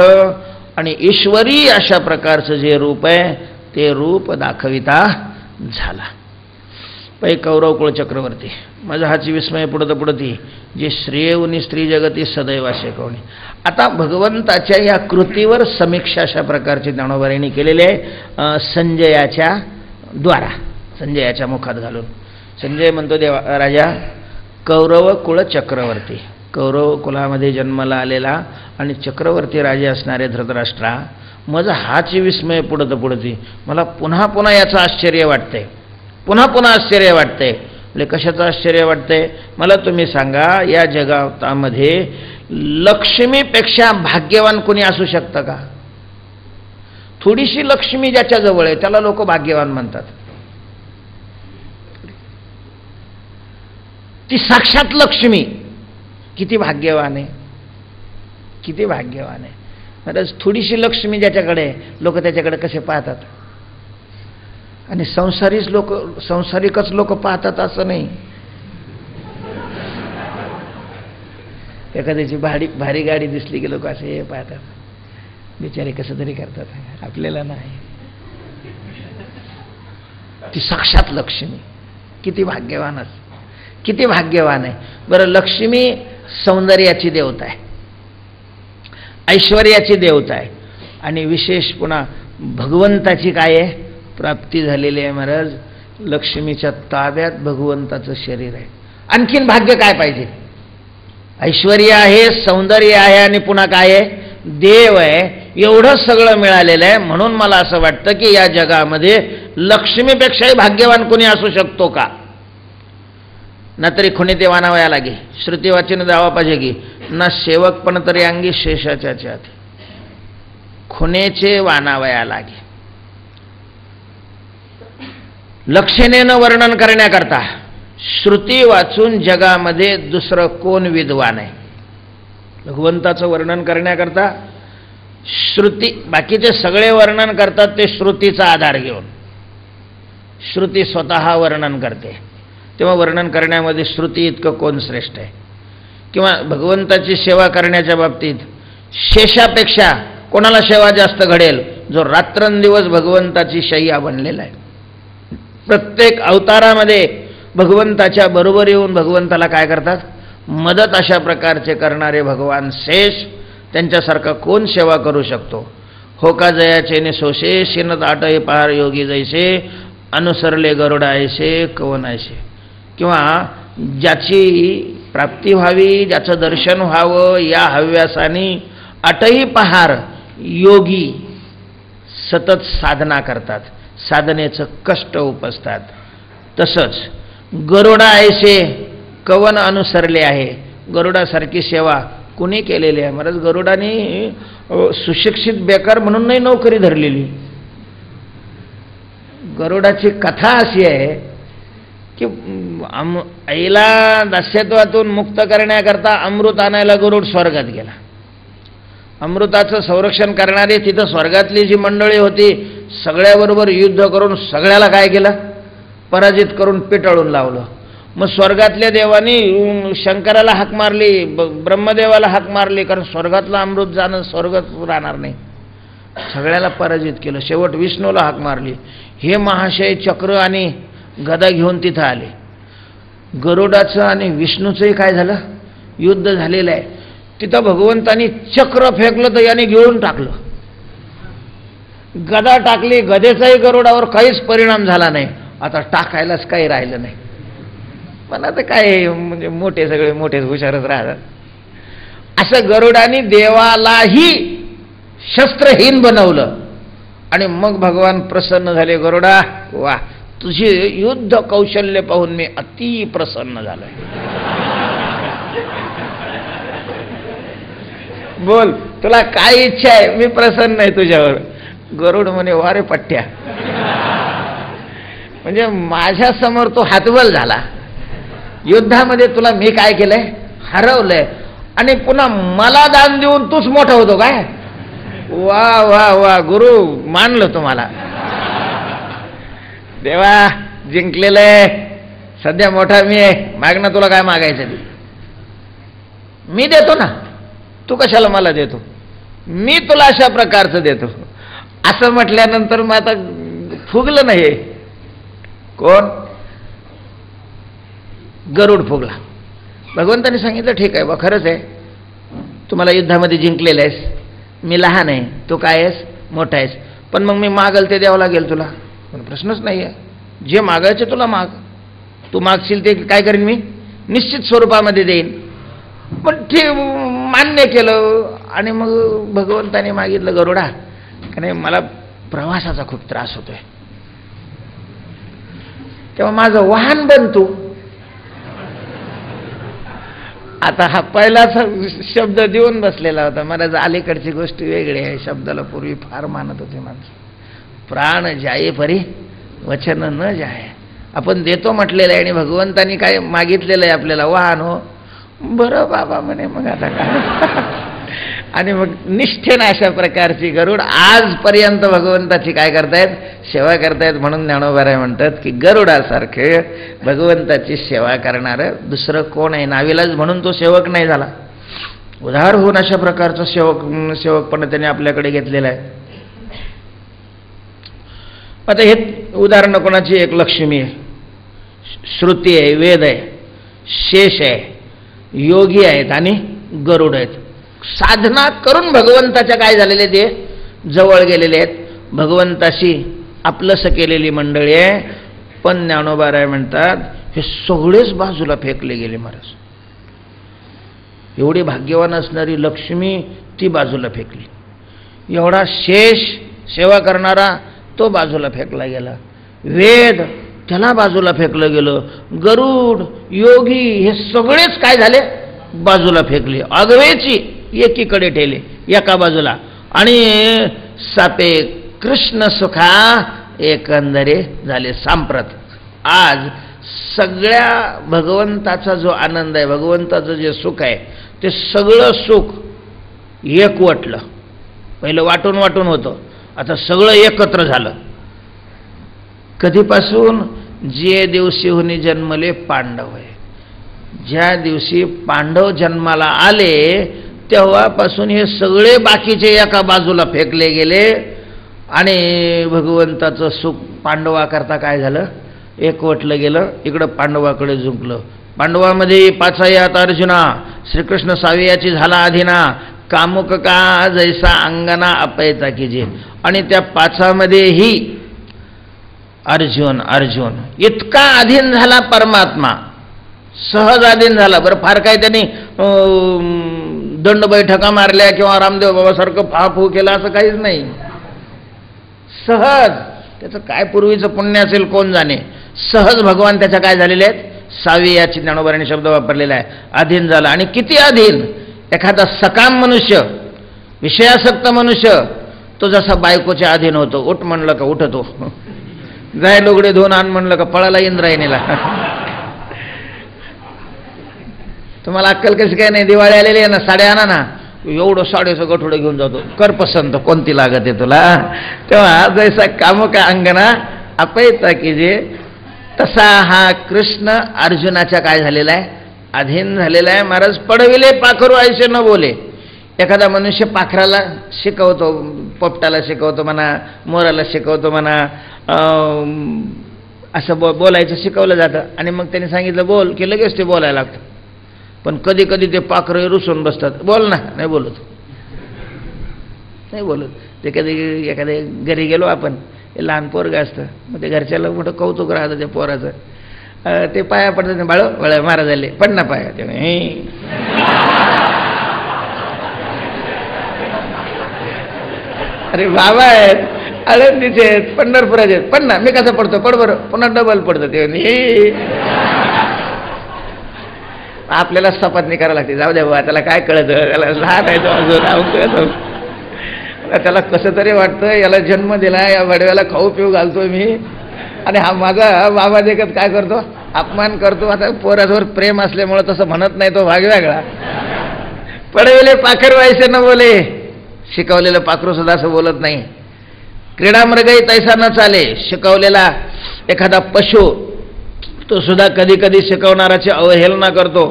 आणि ईश्वरी अशा प्रकारचं जे रूप आहे ते रूप दाखविता झाला. पै कौरव कुळ चक्रवर्ती माझा हाची विस्मय पुढं पुढती जे श्रेयवनी स्त्री जगती सदैव शेकवणी. आता भगवंताच्या या कृतीवर समीक्षा अशा प्रकारची ज्ञानोबाईंनी केलेली आहे संजयाच्या द्वारा, संजयाच्या मुखात घालून. संजय म्हणतो देवा राजा, कौरव कुळ चक्रवर्ती, कौरव कुलामध्ये जन्माला आलेला आणि चक्रवर्ती राजे असणारे धृतराष्ट्रा, माझं हाची विस्मय पुढं पुढती. मला पुन्हा पुन्हा याचं आश्चर्य वाटतंय, पुन्हा पुन्हा आश्चर्य वाटतंय. म्हणजे कशाचं आश्चर्य वाटतंय मला तुम्ही सांगा. या जगातामध्ये लक्ष्मीपेक्षा भाग्यवान कोणी असू शकतं का? थोडीशी लक्ष्मी ज्याच्या जवळ आहे त्याला लोक भाग्यवान म्हणतात. ती साक्षात लक्ष्मी. किती भाग्यवान आहे, किती भाग्यवान आहे. खरंच थोडीशी लक्ष्मी ज्याच्याकडे लोक त्याच्याकडे कसे पाहतात. आणि संसारिकच लोक पाहतात असं नाही. एखाद्याची भारी गाडी दिसली की लोक असे पाहतात, बिचारे कसं तरी करतात, आपल्याला नाही. ती साक्षात लक्ष्मी. किती भाग्यवान किती भाग्यवान आहे. बरं, लक्ष्मी सौंदर्याची देवता आहे, ऐश्वर्याची देवता आहे, आणि विशेष पुन्हा भगवंताची काय आहे, प्राप्ती झालेली आहे. महाराज, लक्ष्मीच्या ताब्यात भगवंताचं शरीर आहे. आणखीन भाग्य काय पाहिजे. ऐश्वर्य आहे, सौंदर्य आहे, आणि पुन्हा काय आहे, देव आहे. एवढं सगळं मिळालेलं आहे. म्हणून मला असं वाटतं की या जगामध्ये लक्ष्मीपेक्षाही भाग्यवान कोणी असू शकतो का. ना तरी खुणी ते वानावया लागे, श्रुती वाचन द्यावा पाहिजे की ना सेवक पण तरी अंगी शेषाच्या हाती, खुनेचे वानावया लागे. लक्षणेनं वर्णन करण्याकरता श्रुती वाचून जगामध्ये दुसरं कोण विद्वान आहे. भगवंताचं वर्णन करण्याकरता श्रुती, बाकीचे सगळे वर्णन करतात ते श्रुतीचा आधार घेऊन. श्रुती स्वतः वर्णन करते, तेव्हा वर्णन करण्यामध्ये श्रुती इतकं कोण श्रेष्ठ आहे. किंवा भगवंताची सेवा करण्याच्या बाबतीत शेषापेक्षा कोणाला सेवा जास्त घडेल, जो रात्रंदिवस भगवंताची शय्या बनलेला आहे. प्रत्येक अवतारामध्ये भगवंताच्या बरोबर येऊन भगवंताला काय करतात, मदत अशा प्रकारचे करणारे भगवान शेष. त्यांच्यासारखा कोण सेवा करू शकतो. हो का जयाचे ने सोशे शिनत आटय पार योगी जैसे अनुसरले गरुडा ऐसे कवन ऐसे. किंवा ज्याची प्राप्ती व्हावी, ज्याचं दर्शन व्हावं या हव्यासाने आटही पहार योगी सतत साधना करतात, साधनेचं कष्ट उपसतात. तसंच गरुडा ऐसे कवन अनुसरले आहे. गरुडासारखी सेवा कुणी केलेली आहे. महाराज, गरुडाने सुशिक्षित बेकार म्हणून नाही नोकरी धरलेली. गरुडाची कथा अशी आहे की आईला दास्यत्वातून मुक्त करण्याकरता अमृत आणायला गरुड स्वर्गात गेला. अमृताचं संरक्षण करणारी तिथं स्वर्गातली जी मंडळी होती सगळ्याबरोबर युद्ध करून सगळ्याला काय केलं, पराजित करून पिटाळून लावलं. मग स्वर्गातल्या देवानी शंकराला हाक मारली, ब्रह्मदेवाला हाक मारली, कारण स्वर्गातलं अमृत जाणं स्वर्गात राहणार नाही. सगळ्याला पराजित केलं. शेवट विष्णूला हाक मारली. हे महाशय चक्र आणि गदा घेऊन तिथं आले. गरुडाचं आणि विष्णूचंही काय झालं, युद्ध झालेलं आहे. तिथं भगवंतानी चक्र फेकलं तर याने गिळून टाकलं. गदा टाकली, गदेचाही गरुडावर काहीच परिणाम झाला नाही. आता टाकायलाच काही राहिलं नाही. पण आता काय, म्हणजे मोठे सगळे मोठेच हुशारच राहतात. असं गरुडाने देवालाही शस्त्रहीन बनवलं. आणि मग भगवान प्रसन्न झाले. गरुडा, वा, तुझे युद्ध कौशल्य पाहून मी अति प्रसन्न झालोय. बोल, तुला काय इच्छा आहे, मी प्रसन्न आहे तुझ्यावर. गरुड म्हणे, वारे पट्ट्या, म्हणजे माझ्या समोर तो हातबल झाला. युद्धामध्ये तुला मी काय केलंय, हरवलंय, आणि पुन्हा मला दान देऊन तूच मोठा होतो काय. वा वा वा, गुरु, मानलं तुम्हाला. देवा, जिंकलेलं आहे, सध्या मोठा मी आहे, मागणं तुला काय मागायचं ते मी देतो ना, तू कशाला मला देतो, मी तुला अशा प्रकारचं देतो. असं म्हटल्यानंतर मग आता फुगलं नाही. कोण, गरुड फुगला. भगवंताने सांगितलं, ठीक आहे बा, खरंच आहे, तुम्हाला युद्धामध्ये जिंकलेलं आहेस, मी लहान आहे, तू काय आहेस, मोठा आहेस, पण मग मी मागल ते द्यावं लागेल तुला, पण प्रश्नच नाही आहे. जे मागायचे तुला माग, तू मागशील ते काय करीन मी, निश्चित स्वरूपामध्ये देईन. पण ठीक, मान्य केलं. आणि मग भगवंताने मागितलं, गरुडा, का नाही, मला प्रवासाचा खूप त्रास होतोय, तेव्हा माझं वाहन बन तू. आता हा पहिलाच शब्द देऊन बसलेला होता. मला अलीकडची गोष्ट वेगळी आहे. शब्दाला पूर्वी फार मानत होते माणसं. प्राण जाये परी वचन न जाये. आपण देतो म्हटलेलं आहे आणि भगवंतानी काय मागितलेलं आहे आपल्याला, वाहन हो. बरं बाबा म्हणे, मग आता काय. आणि मग निष्ठेनं अशा प्रकारची गरुड आजपर्यंत भगवंताची काय करतायत, सेवा करतायत. म्हणून ज्ञानोबाराय म्हणतात की गरुडासारखे भगवंताची सेवा करणारं दुसरं कोण आहे. नाविलाज म्हणून तो सेवक नाही झाला, उदार होऊन अशा प्रकारचा सेवकपणा त्याने आपल्याकडे घेतलेला आहे. आता हे उदाहरण कोणाची, एक लक्ष्मी आहे, श्रुती आहे, वेद आहे, शेष आहे, योगी आहेत आणि गरुड आहेत. साधना करून भगवंताच्या काय झालेले, ते जवळ गेलेले आहेत, भगवंताशी आपलंसं केलेली मंडळी आहे. पण ज्ञानोबाराय म्हणतात हे सगळेच बाजूला फेकले गेले महाराज. एवढी भाग्यवान असणारी लक्ष्मी ती बाजूला फेकली, एवढा शेष सेवा करणारा तो बाजूला फेकला गेला, वेद त्याला बाजूला फेकलं गेलं, गरुड, योगी हे सगळेच काय झाले, बाजूला फेकले. आगवेची एकीकडे ठेवले एका बाजूला. आणि सापे कृष्ण सुखा एकंदरे झाले सांप्रत. आज सगळ्या भगवंताचा जो आनंद आहे, भगवंताचं जे सुख आहे, ते सगळं सुख एकवटलं. पहिलं वाटून वाटून होतं, आता सगळं एकत्र झालं. कधीपासून, जे दिवशी हुनी जन्मले पांडव आहे, ज्या दिवशी पांडव जन्माला आले तेव्हापासून हे सगळे बाकीचे एका बाजूला फेकले गेले आणि भगवंताचं सुख पांडवाकरता काय झालं, एकवटलं गेलं, इकडं पांडवाकडे झुंकलं. पांडवामध्ये पाचायात अर्जुना, श्रीकृष्ण सावियाची झाला अधीना, कामुक का जैसा अंगना अपयता कीजे. आणि त्या पाचामध्येही अर्जुन इतका अधीन झाला परमात्मा, सहज अधीन झाला. बरं, फार काय त्यांनी दंड बैठका मारल्या किंवा रामदेव बाबासारखं फाफू केलं असं काहीच नाही. सहज, त्याचं काय पूर्वीचं पुण्य असेल कोण जाणे, सहज भगवान त्याच्या काय झालेले आहेत, सावियाची ज्ञानोबाराने शब्द वापरलेला आहे, अधीन झाला. आणि किती अधीन, एखादा सकाम मनुष्य, विषयासक्त मनुष्य, तो जसा बायकोच्या अधीन होतो, उठ म्हणलं का उठतो, जाय लोगडे धुवून आण म्हणलं का पळाला इंद्रायणीला. तुम्हाला अक्कल कशी काय नाही, दिवाळी आलेली आहे ना, साड्या आणा ना, एवढं साडेचं गठोडं घेऊन जातो, कर पसंत कोणती लागत आहे तुला. तेव्हा जैसा कामुक अंगना अपयता कीजे, तसा हा कृष्ण अर्जुनाच्या काय झालेला आहे, अधीन झालेला आहे. महाराज पडविले पाखरू ऐसे न बोले. एखादा मनुष्य पाखराला शिकवतो, पोपटाला शिकवतो म्हणा, मोराला शिकवतो म्हणा, असं बोलायचं शिकवलं जातं. आणि मग त्यांनी सांगितलं बोल की लगेच ते बोलायला लागतं. पण कधी कधी ते पाखरं रुसून बसतात, बोल ना, नाही बोलत. ते कधी एखाद्या घरी गेलो आपण, ते लहान पोरगं असतं, मग ते घरच्याला मोठं कौतुक राहतं त्या पोराचं. ते पाया पडतात, बाळ महाराज आले, पड ना पाया. ते अरे बाबा आहेत, आळंदीचे आहेत, पंढरपुराचे आहेत, पण ना मी कसं पडतो, पड बरं, पुन्हा डबल पडतो. ते आपल्याला सपातनी करायला लागते, जाऊ द्या बाबा, त्याला काय कळतं, त्याला लहान आहे तो अजून, त्याला कसं तरी वाटतं, याला जन्म दिला, या वडव्याला खाऊ पिऊ घालतोय मी, आणि हा माझा बाबा देखत काय करतो, अपमान करतो. आता पोराजवळ प्रेम असल्यामुळं तसं म्हणत नाही, तो भाग वेगळा. पडविले पाखर व्हायचे न बोले, शिकवलेलं पाखरू सुद्धा असं बोलत नाही. क्रीडा मृगही तैसा न चाले, शिकवलेला एखादा पशु तो सुद्धा कधी कधी शिकवणाराची अवहेलना करतो.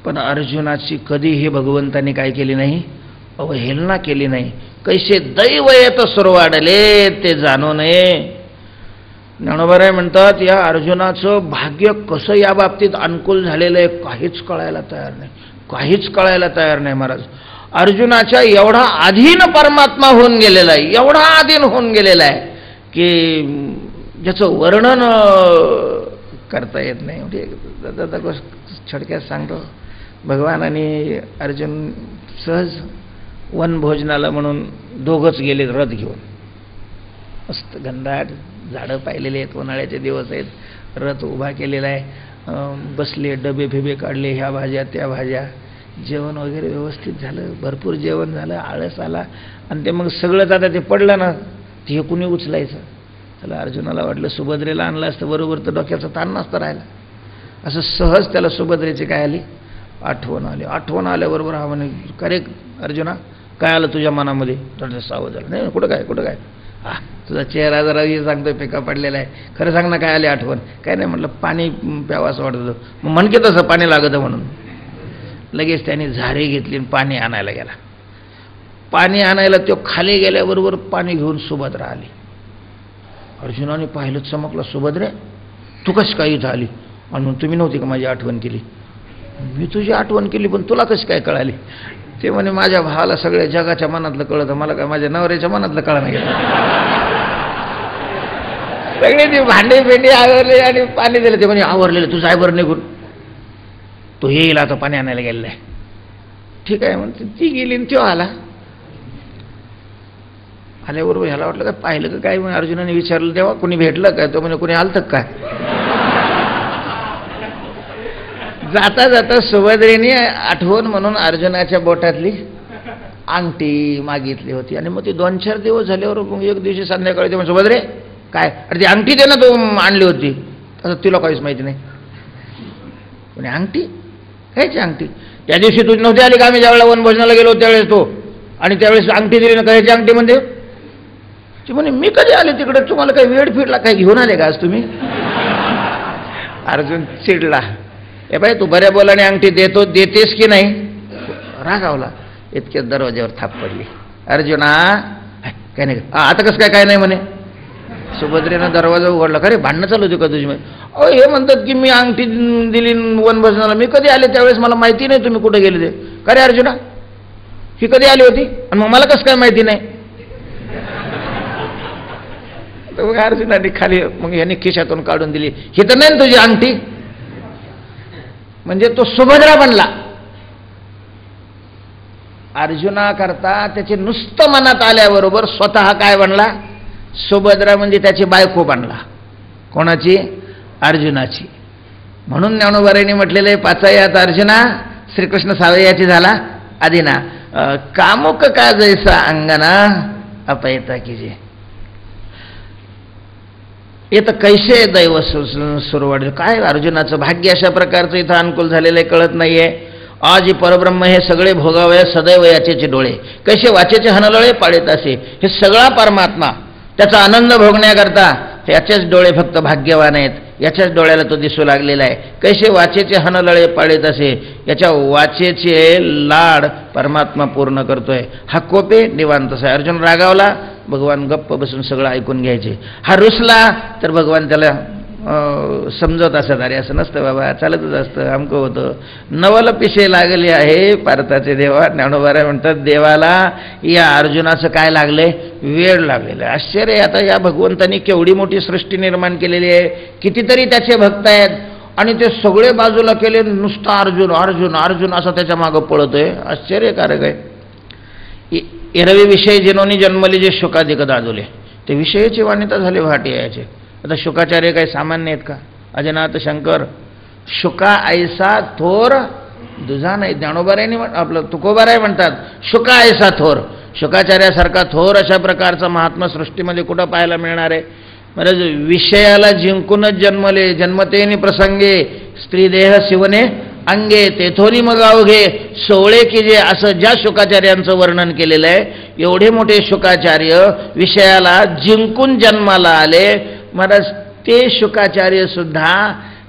पण अर्जुनाची कधीही भगवंताने काय केली नाही, अवहेलना केली नाही. कैसे दैव येत सुरवाडले ते जाणू नये. ज्ञानोबाराय म्हणतात या अर्जुनाचं भाग्य कसं या बाबतीत अनुकूल झालेलं आहे काहीच कळायला तयार नाही, काहीच कळायला तयार नाही महाराज. अर्जुनाच्या एवढा अधीन परमात्मा होऊन गेलेला आहे, एवढा अधीन होऊन गेलेला आहे की ज्याचं वर्णन करता येत नाही. म्हणजे छडक्यात सांगतो, भगवान आणि अर्जुन सहज वनभोजनाला म्हणून दोघंच गेले रथ घेऊन. मस्त घनदाट झाडं पाहिलेले आहेत, उन्हाळ्याचे दिवस आहेत, रथ उभा केलेला आहे, बसले, डबे फिबे काढले, ह्या भाज्या त्या भाज्या, जेवण वगैरे व्यवस्थित झालं, भरपूर जेवण झालं, आळस आला. आणि ते मग सगळंच आता ते पडलं ना, ते कुणी उचलायचं, त्याला अर्जुनाला वाटलं सुभद्रेला आणलं असतं बरोबर तर डोक्याचा ताण नसता राहिला. असं सहज त्याला सुभद्रेची काय आली आठवण आली. आठवण आल्याबरोबर हा म्हणे का रे अर्जुना काय आलं तुझ्या मनामध्ये? तर सावध झालं. नाही कुठं काय हा तुझा चेहरा जरा हे सांगतोय पेका पडलेला आहे. खरं सांग ना काय आली आठवण? काय नाही म्हटलं पाणी प्यावं असं वाटत होतं. मग म्हणके तसं पाणी लागतं म्हणून. लगेच त्याने झारी घेतली आणि पाणी आणायला गेला. पाणी आणायला तो खाली गेल्याबरोबर पाणी घेऊन सुभद्रा आली. अर्जुनाने पाहिलं चमकलं सुभद्रे तू कशी काय इथं आली? आणि तुम्ही नव्हती का माझी आठवण केली? मी तुझी आठवण केली पण तुला कशी काय कळाली? ते म्हणे माझ्या भावाला सगळ्या जगाच्या मनातलं कळतं, मला काय माझ्या नवऱ्याच्या मनातलं कळा नाही गेलं. सगळे ती भांडे भेंडी आवरले आणि पाणी दिलं. ते म्हणे आवरलेलं तू जाय बरं निघून, तो येईल आता पाणी आणायला गेलेला आहे. ठीक आहे म्हणते. ती गेली आणि तो आला. आल्याबरोबर ह्याला वाटलं काय पाहिलं का काय? म्हणून अर्जुनाने विचारलं तेव्हा कोणी भेटलं काय? तो म्हणे कोणी आलतं काय? जाता जाता सुभद्रेने आठवण म्हणून अर्जुनाच्या बोटातली अंगठी मागितली होती. आणि मग ती 2-4 दिवस झाल्यावर मग एक दिवशी संध्याकाळी ते म्हणजे सुभद्रे काय अरे ती अंगठी दे ना तू आणली होती. असं तुला काहीच माहिती नाही. कोणी अंगठी कायची अंगठी? त्या दिवशी तू नव्हती आली का आम्ही ज्यावेळेला वनभोजनाला गेलो त्यावेळेस तो, आणि त्यावेळेस अंगठी दिली ना कायची अंगठी म्हणते? ती म्हणे मी कधी आले तिकडे? तुम्हाला काही वेळ फिरला काय? घेऊन आले का आज तुम्ही? अर्जुन चिडला. ए बाई तू बऱ्या बोलाने अंगठी देतेस की नाही? रागावला. इतक्याच दरवाज्यावर थाप पडली. अर्जुना काय नाही आता कसं काय नाही म्हणे. सुभद्रेनं दरवाजा उघडला. का रे भांडणं चालू होती का तुझी? अहो हे म्हणतात की मी अंगठी दिली वनभोजनाला. मी कधी आले त्यावेळेस मला माहिती नाही तुम्ही कुठे गेले ते. का रे अर्जुना ही कधी आली होती आणि मग मला कसं काय माहिती नाही? तर मग अर्जुनाने खाली मग यांनी खिशातून काढून दिली. ही तर नाही तुझी अंगठी. म्हणजे तो सुभद्रा बनला. अर्जुना करता त्याचे नुसतं मनात आल्याबरोबर स्वतः काय बनला? सुभद्रा म्हणजे त्याची बायको बनला. कोणाची? अर्जुनाची. म्हणून ज्ञानोबारायांनी म्हटलेले पाचायात अर्जुना श्रीकृष्ण सावयाची झाला आदिना कामुक का जैसा अंगना अपयता कीजे. येतं कैसे दैव सुरवाड. काय अर्जुनाचं भाग्य अशा प्रकारचं इथं अनुकूल झालेलं आहे कळत नाहीये. आज परब्रह्म हे सगळे भोगावया सदैव याचेचे डोळे कैसे वाचेचे हनलळे पाळीत असे. हे सगळा परमात्मा त्याचा आनंद भोगण्याकरता याचेच डोळे फक्त भाग्यवान आहेत. याच्याच डोळ्याला तो दिसू लागलेला आहे. कैसे वाचेचे हनलळे पाळीत असे. याच्या वाचेचे लाड परमात्मा पूर्ण करतोय. हा कोपे निवांत आहे. अर्जुन रागावला भगवान गप्प बसून सगळं ऐकून घ्यायचे. हा रुसला तर भगवान त्याला समजत असत. अरे असं नसतं बाबा चालतच असतं अमकं होतं. नवल पिशे लागले आहे भारताचे देवा. ज्ञानोबाराय म्हणतात देवाला या अर्जुनाचं काय लागलंय? वेळ लागलेलं आहे. आश्चर्य. आता या भगवंतांनी केवढी मोठी सृष्टी निर्माण केलेली आहे. कितीतरी त्याचे भक्त आहेत आणि ते सगळे बाजूला केले. नुसता अर्जुन अर्जुन अर्जुन असं त्याच्या मागं पळतोय. आश्चर्यकारक आहे. एरवी विषय जिनोनी जन्मले जे शुकाधिक दादुले ते विषयाची वाणिता झाले भाटी याचे. आता शुकाचार्य काही सामान्य आहेत का? अजनाथ शंकर शुका ऐसा थोर दुजा नाही. ज्ञानोबारायांनी आपलं तुकोबाराय म्हणतात शुका ऐसा थोर. शुकाचार्यासारखा थोर अशा प्रकारचा महात्मा सृष्टीमध्ये कुठं पाहायला मिळणार आहे? म्हणजे विषयाला जिंकूनच जन्मले जन्मतेनी प्रसंगे स्त्रीदेह शिवने अंगे तेथोनी मग अवघे सोळे की जे असं ज्या शुकाचार्यांचं वर्णन केलेलं आहे. एवढे मोठे शुकाचार्य विषयाला जिंकून जन्माला आले. महाराज ते शुकाचार्य सुद्धा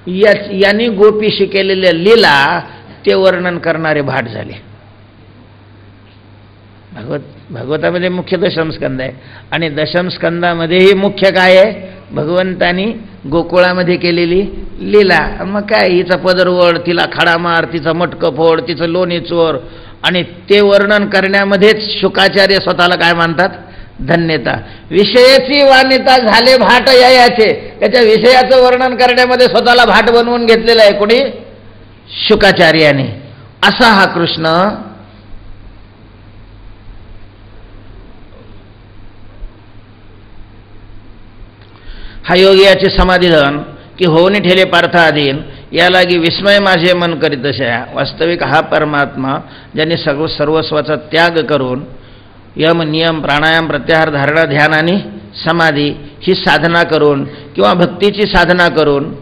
यांनी गोपीशी केलेल्या लीला ते वर्णन करणारे भाट झाले. भागवतामध्ये मुख्य दशमस्कंद आहे आणि दशमस्कंदामध्येही मुख्य काय आहे? भगवंतानी गोकुळामध्ये केलेली लीला. मग काय हिचा पदरवड तिला खडा मार तिचा मटकं फोड तिचं लोणी चोर. आणि ते वर्णन करण्यामध्येच शुकाचार्य स्वतःला काय मानतात? धन्यता. विषयाची वानिता झाले भाट याचे. त्याच्या विषयाचं वर्णन करण्यामध्ये स्वतःला भाट बनवून घेतलेलं आहे कोणी? शुकाचार्याने. असा हा कृष्ण हा योगी याचे समाधिधन की होऊन ठेले पार्थाधीन या लागी विस्मय माझे मन करीत अशा. वास्तविक हा परमात्मा ज्यांनी सर्वस्वाचा त्याग करून यम नियम प्राणायाम प्रत्याहार धारणा ध्यान आणि समाधी ही साधना करून किंवा भक्तीची साधना करून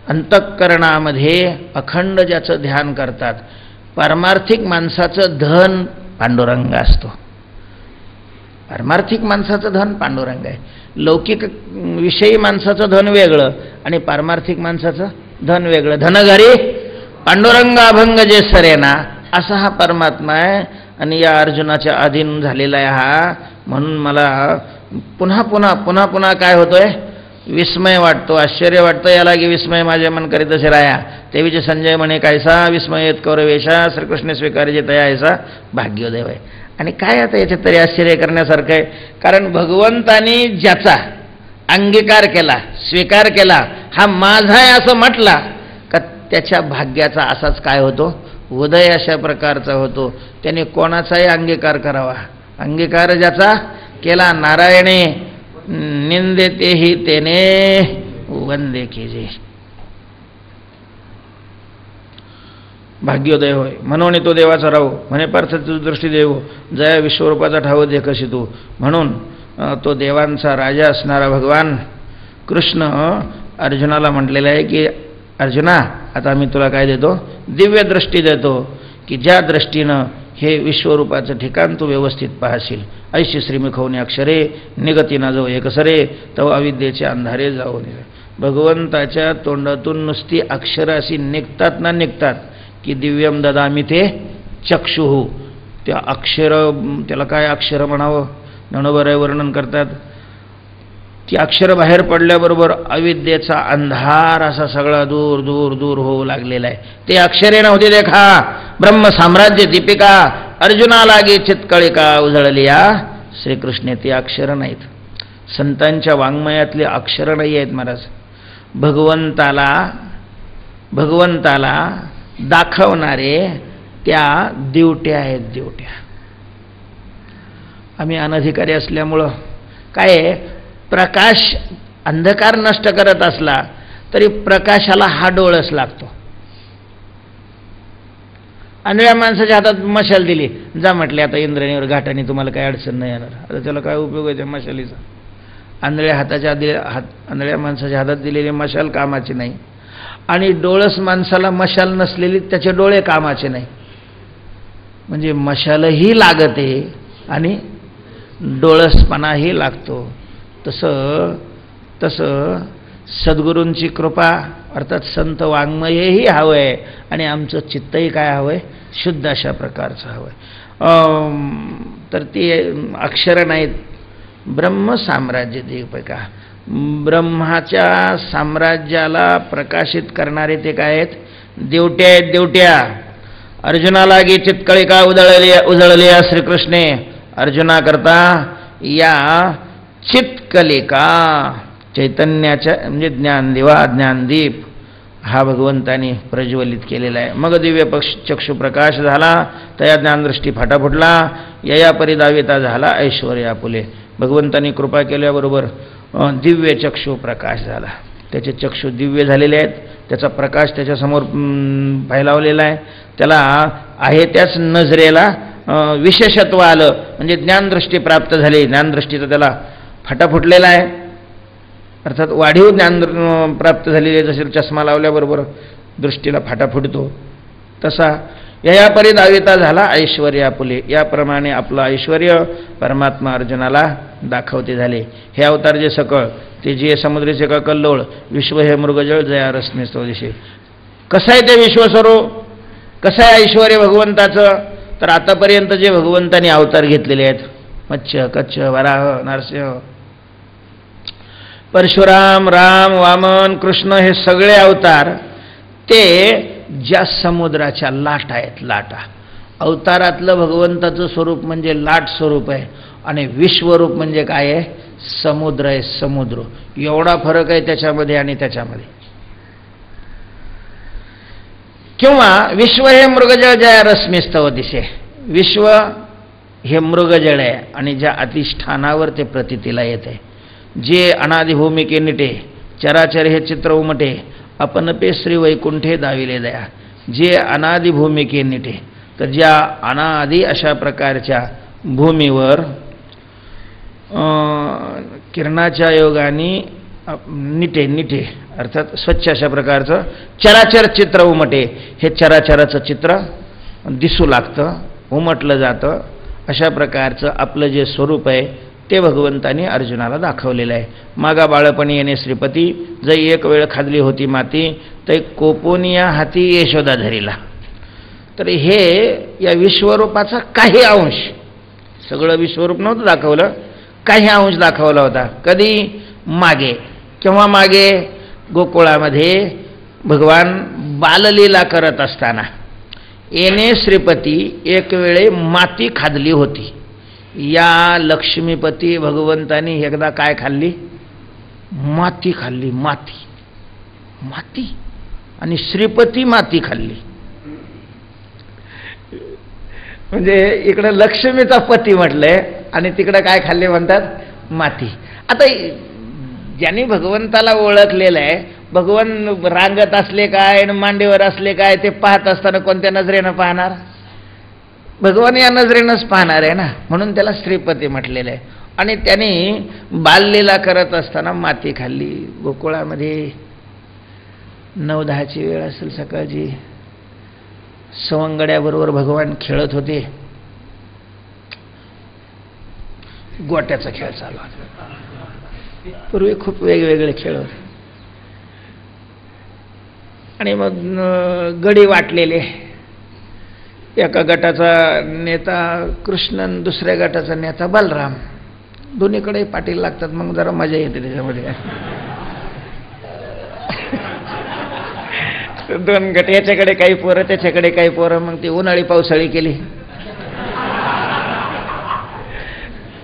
अंतःकरणामध्ये अखंड ज्याचं ध्यान करतात, पारमार्थिक माणसाचं धन पांडुरंग असतो. पारमार्थिक माणसाचं धन पांडुरंग आहे. लौकिक विषयी माणसाचं धन वेगळं आणि पारमार्थिक माणसाचं धन वेगळं. धनघरी पांडुरंग अभंग जे सरेना, असा हा परमात्मा आहे. आणि या अर्जुनाच्या अधीन झालेला आहे हा. म्हणून मला पुन्हा पुन्हा पुन्हा पुन्हा काय होतोय, विस्मय वाटतो, आश्चर्य वाटतं. याला की विस्मय माझे मन करीत असे राया, तेवीचे संजय म्हणे कायसा विस्मय येत कौर वेशा, श्रीकृष्ण स्वीकारायचे तया ऐसा भाग्योदय आहे. आणि काय आता याच्यात तरी आश्चर्य करण्यासारखं आहे, कारण भगवंतानी ज्याचा अंगीकार केला, स्वीकार केला, हा माझा आहे असं म्हटला का त्याच्या भाग्याचा असाच काय होतो, उदय अशा प्रकारचा होतो. त्याने कोणाचाही अंगीकार करावा. अंगीकार ज्याचा केला नारायणे निंदेतेही तेने वंदे कीजे, भाग्योदय होय. म्हणून तो देवाचा राहू म्हणे पार्थ तुझ दृष्टी देव जया विश्वरूपाचा ठाव दे कशी तू. म्हणून तो देवांचा राजा असणारा भगवान कृष्ण अर्जुनाला म्हटलेला आहे की अर्जुना, आता मी तुला काय देतो, दिव्य दृष्टी देतो की ज्या दृष्टीनं हे विश्वरूपाचं ठिकाण तू व्यवस्थित पाहशील. ऐशी श्रीमुखवनी अक्षरे निगती ना जाऊ एकसरे तव अविद्येचे अंधारे जाऊ नये. भगवंताच्या तोंडातून नुसती अक्षरं अशी निघतात ना निघतात की दिव्यम ददामी ते चक्षुः. त्या अक्षर, त्याला काय अक्षर म्हणावं, ज्ञानोबराय वर्णन करतात. ती अक्षर बाहेर पडल्याबरोबर अविद्येचा अंधार असा सगळा दूर दूर दूर होऊ लागलेला आहे. ते अक्षरे नव्हती देखा ब्रह्म साम्राज्य दीपिका अर्जुना लागे चितकळिका उजळलिया. श्रीकृष्ण ती अक्षर नाहीत, संतांच्या वाङ्मयातले अक्षर नाही आहेत महाराज. भगवंताला दाखवणारे त्या दिवट्या आहेत, दिवट्या. आम्ही अनधिकारी असल्यामुळं काय, प्रकाश अंधकार नष्ट करत असला तरी प्रकाशाला हा डोळस लागतो. आंधळ्या माणसाच्या हातात मशाल दिली, जा म्हटले आता इंद्राणीवर घाटाने तुम्हाला काही अडचण नाही येणार. आता त्याला काय उपयोग आहे त्या मशालीचा. आंधळ्या माणसाच्या हातात दिलेली मशाल कामाची नाही, आणि डोळस माणसाला मशाल नसलेली त्याचे डोळे कामाचे नाही. म्हणजे मशालही लागते आणि डोळसपणाही लागतो. तसं सद्गुरूंची कृपा अर्थात संत वाङ्मयही हवं आहे आणि आमचं चित्तही काय हवं आहे, शुद्ध अशा प्रकारचं हवं आहे. तर ती अक्षरं नाहीत. ब्रह्म साम्राज्य दीपिका, ब्रह्माच्या साम्राज्याला प्रकाशित करणारे ते काय आहेत, देवट्या आहेत, देवट्या. अर्जुनाला गी चितकळिका उजळलिया श्रीकृष्णे. अर्जुना करता या चितकलिका, चैतन्याच्या म्हणजे ज्ञानदिवा ज्ञानदीप हा भगवंतानी प्रज्वलित केलेला आहे. मग दिव्य चक्षु प्रकाश झाला, तया ज्ञानदृष्टी फाटा फुटला, यया परिदाविता झाला ऐश्वर्य आपुले. भगवंतानी कृपा केल्याबरोबर दिव्य चक्षु प्रकाश झाला. त्याचे चक्षु दिव्य झालेले आहेत, त्याचा प्रकाश त्याच्यासमोर फैलावलेला आहे. त्याला आहे त्याच नजरेला विशेषत्व आलं, म्हणजे ज्ञानदृष्टी प्राप्त झाली. ज्ञानदृष्टीचा त्याला फाटा फुटलेला आहे, अर्थात वाढीव ज्ञान प्राप्त झालेली आहे. जसे चष्मा लावल्याबरोबर दृष्टीला फाटा फुटतो तसा या परिदाविता झाला ऐश्वर्य आपुले. याप्रमाणे आपलं ऐश्वर्य परमात्मा अर्जुनाला दाखवते झाले. हे अवतार जे सकळ ते जे समुद्रीचे का कल्लोळ, विश्व हे मृगजळ जया रश्मी स्वदेशी. कसं आहे ते विश्वस्वरूप, कसं आहे ऐश्वर्य भगवंताचं, तर आतापर्यंत जे भगवंतांनी अवतार घेतलेले आहेत, मत्स्य कच्छ वराह नरसिंह परशुराम राम वामन कृष्ण, हे सगळे अवतार ते ज्या समुद्राच्या लाटा आहेत, लाटा. अवतारातलं भगवंताचं स्वरूप म्हणजे लाट स्वरूप आहे आणि विश्वरूप म्हणजे काय आहे, समुद्र आहे, समुद्र. एवढा फरक आहे त्याच्यामध्ये आणि त्याच्यामध्ये. किंवा विश्व हे मृगजळ जया रश्मीस्तव दिसे. विश्व हे मृगजळ आहे आणि ज्या अधिष्ठानावर ते प्रतितीला येते, जे अनादि भूमिके निटे चराचर हे चित्र उमटे, आपण पे श्री वैकुंठे दाविले दया. जे अनादि भूमिके निटे, तर ज्या अनादि अशा प्रकारच्या भूमीवर किरणाच्या योगाने निटे निटे अर्थात स्वच्छ अशा प्रकारचं चराचर चित्र उमटे. हे चराचराचं चित्र दिसू लागतं, उमटलं जातं. अशा प्रकारचं आपलं जे स्वरूप आहे ते भगवंतानी अर्जुनाला दाखवलेलं आहे. मागा बाळपणी येणे श्रीपती, जै एक वेळ खादली होती माती, तै कोपोनिया हाती यशोदा धरीला. तर हे या विश्वरूपाचा काही अंश, सगळं विश्वरूप नव्हतं दाखवलं, काही अंश दाखवला होता. कधी? मागे. केव्हा मागे? गोकुळामध्ये भगवान बाललीला करत असताना. येणे श्रीपती, एक वेळे माती खादली होती. या लक्ष्मीपती भगवंतानी एकदा काय खाल्ली? माती खाल्ली. माती माती आणि श्रीपती माती खाल्ली. म्हणजे इकडं लक्ष्मीचा पती म्हटलंय आणि तिकडं काय खाल्ले म्हणतात? माती. आता ज्यांनी भगवंताला ओळखलेलं आहे, भगवान रांगत असले काय आणि मांडीवर असले काय ते पाहत असताना कोणत्या नजरेनं पाहणार? भगवान या नजरेनंच पाहणार आहे ना, म्हणून त्याला श्रीपती म्हटलेलं आहे. आणि त्यांनी बाललीला करत असताना माती खाल्ली. गोकुळामध्ये 9-10ची वेळ असेल सकाळची. सवंगड्याबरोबर भगवान खेळत होते. गोट्याचा खेळ चालू होता. पूर्वी खूप वेगवेगळे खेळ होते. आणि मग गडी वाटलेले. एका गटाचा नेता कृष्ण, दुसऱ्या गटाचा नेता बलराम. दोन्हीकडे पाटील लागतात, मग जरा मजा येते त्याच्यामध्ये. दोन गट, याच्याकडे काही पोरं त्याच्याकडे काही पोरं. मग ती उन्हाळी पावसाळी केली.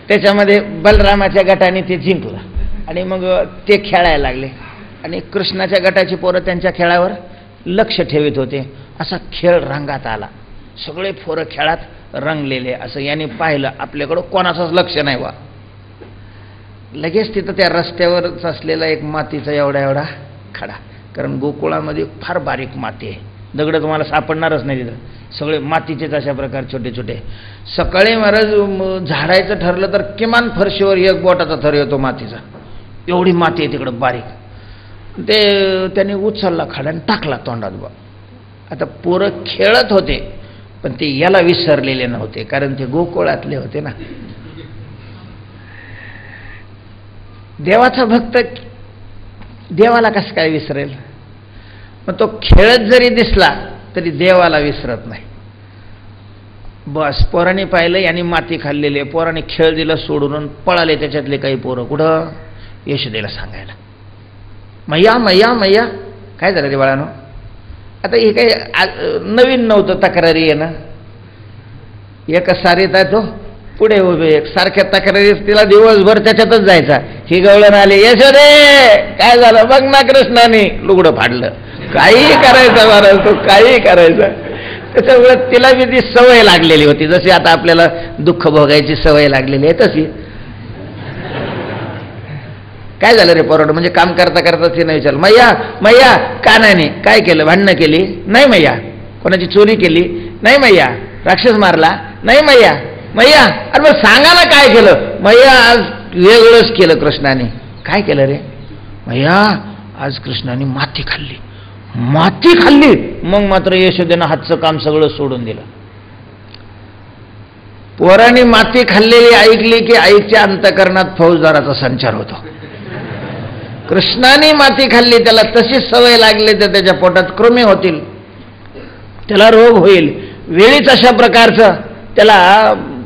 त्याच्यामध्ये बलरामाच्या गटाने ते जिंकलं आणि मग ते खेळायला लागले. आणि कृष्णाच्या गटाची पोरं त्यांच्या खेळावर लक्ष ठेवित होते. असा खेळ रंगात आला. सगळे पोरं खेळात रंगलेले. असं याने पाहिलं, आपल्याकडं कोणाचंच लक्ष नाही वा. लगेच तिथं त्या रस्त्यावरच असलेला एक मातीचा एवढा खडा, कारण गोकुळामध्ये फार बारीक माती आहे. दगड तुम्हाला सापडणारच नाही तिथं, सगळे मातीचेच अशा प्रकार छोटे छोटे. सकाळी महाराज झाडायचं ठरलं तर किमान फरशीवर एक बोटाचा थर येतो मातीचा, एवढी माती आहे तिकडं बारीक. ते त्याने उचलला खडा आणि टाकला तोंडात बा. आता पोरं खेळत होते पण ते याला विसरलेले नव्हते, कारण ते गोकुळातले होते ना. देवाचा भक्त देवाला कसं काय विसरेल? मग तो खेळत जरी दिसला तरी देवाला विसरत नाही. बस पोरांनी पाहिलं यांनी माती खाल्लेली आहे, पोरांनी खेळ दिला सोडून पळाले. त्याच्यातले काही पोरं कुठं? यशोदेला सांगायला. मैया मैया मैया. काय झालं रे बाळानो? आता हे काही नवीन नव्हतं, तक्रारी आहे ना. एक सारीत आहे तो पुढे उभे, एक सारख्या तक्रारी, तिला दिवसभर त्याच्यातच जायचा. ही गवळण आली, यशोदे काय झालं बघ ना, कृष्णाने लुगडं फाडलं. काही करायचं महाराज, तो काही करायचा. त्याच्यामुळे तिला बी ती सवय लागलेली होती, जशी आता आपल्याला दुःख भोगायची सवय लागलेली आहे तशी. काय झालं रे पोराड? म्हणजे काम करता करता ती नाही विचारलं, मैया मैया का नाही, काय केलं? भांडणं केली? नाही मैया. कोणाची चोरी केली? नाही मैया. राक्षस मारला? नाही मैया. मैया अरे मग सांगा ना काय केलं? मैया आज वेगळंच केलं कृष्णाने. काय केलं रे? मैया आज कृष्णाने माती खाल्ली. माती खाल्ली? मग मात्र यशोदेनं हातचं काम सगळं सोडून दिलं. पोरांनी माती खाल्लेली ऐकली की आईच्या अंतःकरणात फौजदाराचा संचार होतो. कृष्णाने माती खाल्ली, त्याला तशी सवय लागली तर त्याच्या पोटात कृमी होतील, त्याला रोग होईल. वेळीच अशा प्रकारचं त्याला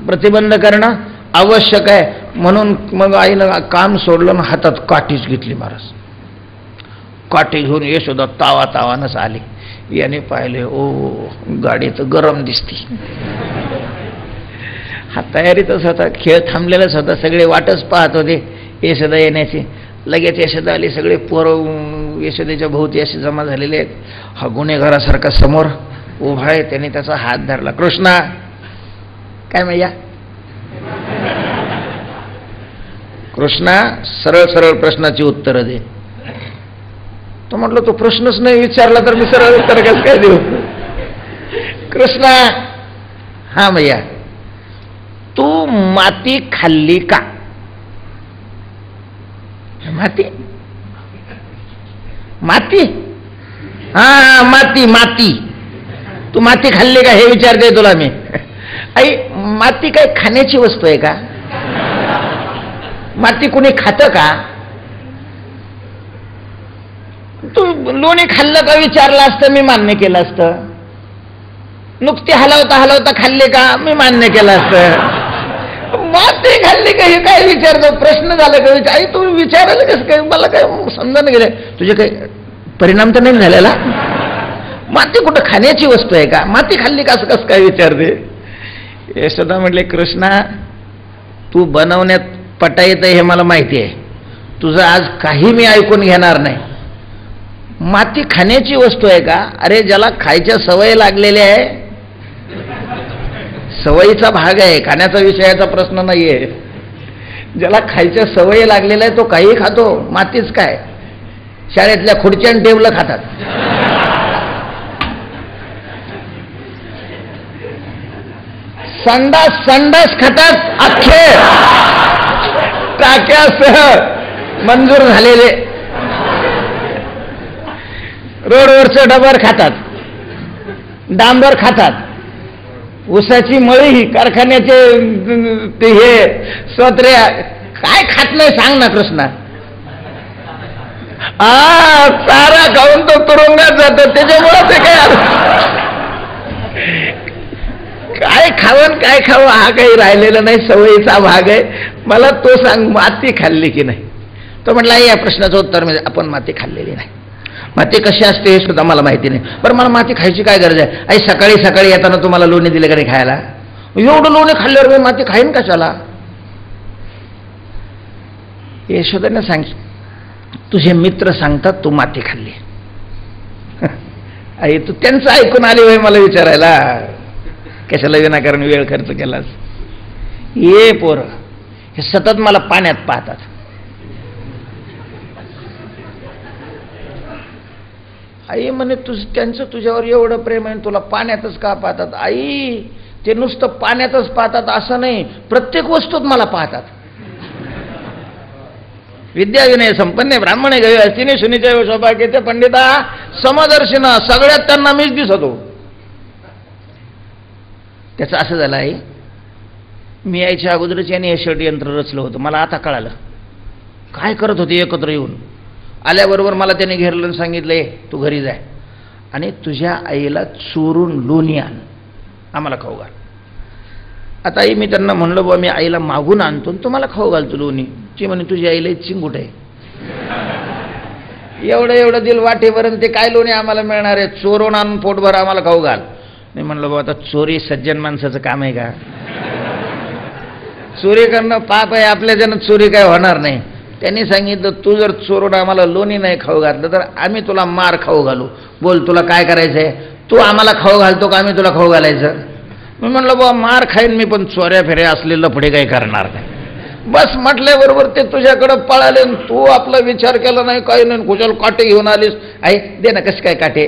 प्रतिबंध करणं आवश्यक आहे. म्हणून मग आईनं काम सोडलं आणि हातात काठीच घेतली. महाराज काठी घेऊन यशोदा तावानंच आली. याने पाहिले, ओ गाडी तर गरम दिसती. हा तयारीतच होता, खेळ थांबलेलाच होता, सगळे वाटच पाहत होते यशोदा येण्याची. लगेच यशोदा आली. सगळे पोरं यशोदेच्या भोवती असे जमा झालेले आहेत. हा गुन्हेगारासारखा समोर उभा आहे. त्याने त्याचा हात धरला. कृष्णा काय मैया? कृष्णा सरळ सरळ प्रश्नाची उत्तरं दे. तो म्हटलं तो प्रश्नच नाही विचारला तर मी सरळ उत्तर कसं काय देऊ? कृष्णा हा मैया, तू माती खाल्ली का? माती माती हा माती माती तू माती खाल्ली का हे विचारते तुला मी. आई माती काय खाण्याची वस्तू आहे का? माती कुणी खातं का? तू लोणी खाल्लं का विचारलं असतं मी मान्य केलं असतं. नुकती हलवता हलवता खाल्ली का मी मान्य केलं असतं. माती खाल्ली का हे काय विचारतो? प्रश्न झाला का? आई तू विचारायला कसं काय? मला काय समजा नाही गेलं. तुझे काही परिणाम तर नाही झालेला? माती कुठं खाण्याची वस्तू आहे का? माती खाल्ली का असं कसं काय विचारते? यशोदा म्हटले कृष्णा तू बनवण्यात पटा येतं हे मला माहिती आहे. तुझं आज काही मी ऐकून घेणार नाही. माती खाण्याची वस्तू आहे का? अरे ज्याला खायच्या सवय लागलेल्या आहे, सवयीचा भाग आहे, खाण्याचा विषयाचा प्रश्न नाहीये. ज्याला खायच्या सवयी लागलेल्या आहे तो काही खातो. मातीच काय, शाळेतल्या खुर्च्या आणि टेबल खातात. संडास संडास खातात अख्खे टाक्यासह मंजूर झालेले. रोडवरचं डबर खातात, डांबर खातात, ऊसाची मळी, कारखान्याचे ते हे स्वत्रे काय खात नाही सांग ना कृष्णा. चारा खाऊन तो तुरुंगात जातो. त्याच्यामुळे ते काय खावं काय खावं हा काही राहिलेला नाही, सवयीचा भाग आहे. मला तो सांग माती खाल्ली की नाही? तो म्हटला या प्रश्नाचं उत्तर म्हणजे आपण माती खाल्लेली नाही. माती कशी असते हे सुद्धा मला माहिती नाही. बरं मला माती खायची काय गरज आहे? आई सकाळी सकाळी येताना तुम्हाला लोणी दिले का नाही खायला? एवढं लोणी खाल्ल्यावर मी माती खाईन कशाला? यशोदाने सांग तुझे मित्र सांगतात तू माती खाल्ली. आई तू त्यांचं ऐकून आली होय मला विचारायला? कशाला विनाकारण वेळ खर्च केलास? ये पोरं हे सतत मला पाण्यात पाहतात. आई म्हणे त्यांचं तुझ्यावर एवढं प्रेम आहे, तुला पाण्यातच का पाहतात? आई ते नुसतं पाण्यातच पाहतात असं नाही, प्रत्येक वस्तूत मला पाहतात. विद्या विनय संपन्न ब्राह्मण गवे अस्तिनी सुनीच्या सौभाग्याचे पंडिता समदर्शन सगळ्यात त्यांना मीच दिसतो. त्याचं असं झालं आहे, मी यायच्या अगोदरच याने हे षडयंत्र रचलं होतं. मला आता कळालं काय करत होते एकत्र येऊन. आल्याबरोबर मला त्याने घेरलं आणि सांगितलंय तू घरी जाय आणि तुझ्या आईला चोरून लोणी आण, आम्हाला खाऊ घाल. आता आई मी त्यांना म्हणलं बुवा मी आईला मागून आणतो तुम्हाला खाऊ घालतो लोणी. ती म्हणे तुझी आईला चिंगूट आहे, एवढं एवढं दिल वाटेपर्यंत ते काय लोणी आम्हाला मिळणार आहे? चोरून आणून पोटभर आम्हाला खाऊ घाल. मी म्हणलं बाबा आता चोरी सज्जन माणसाचं काम आहे का? चोरी करणं पाप आहे, आपल्या जण चोरी काय होणार नाही. त्यांनी सांगितलं तू जर चोरून आम्हाला लोणी नाही खाऊ घातलं तर आम्ही तुला मार खाऊ घालू. बोल तुला काय करायचंय? तू आम्हाला खाऊ घालतो का आम्ही तुला खाऊ घालायचं? मी म्हणलं बाबा मार खाईन मी पण चोऱ्या फेऱ्या असले लफडे काही करणार नाही. बस म्हटल्याबरोबर ते तुझ्याकडं पळाले. तू आपला विचार केला नाही काही नाही, कुशाल काटे घेऊन आलीस. आई दे ना कसं काय काटे.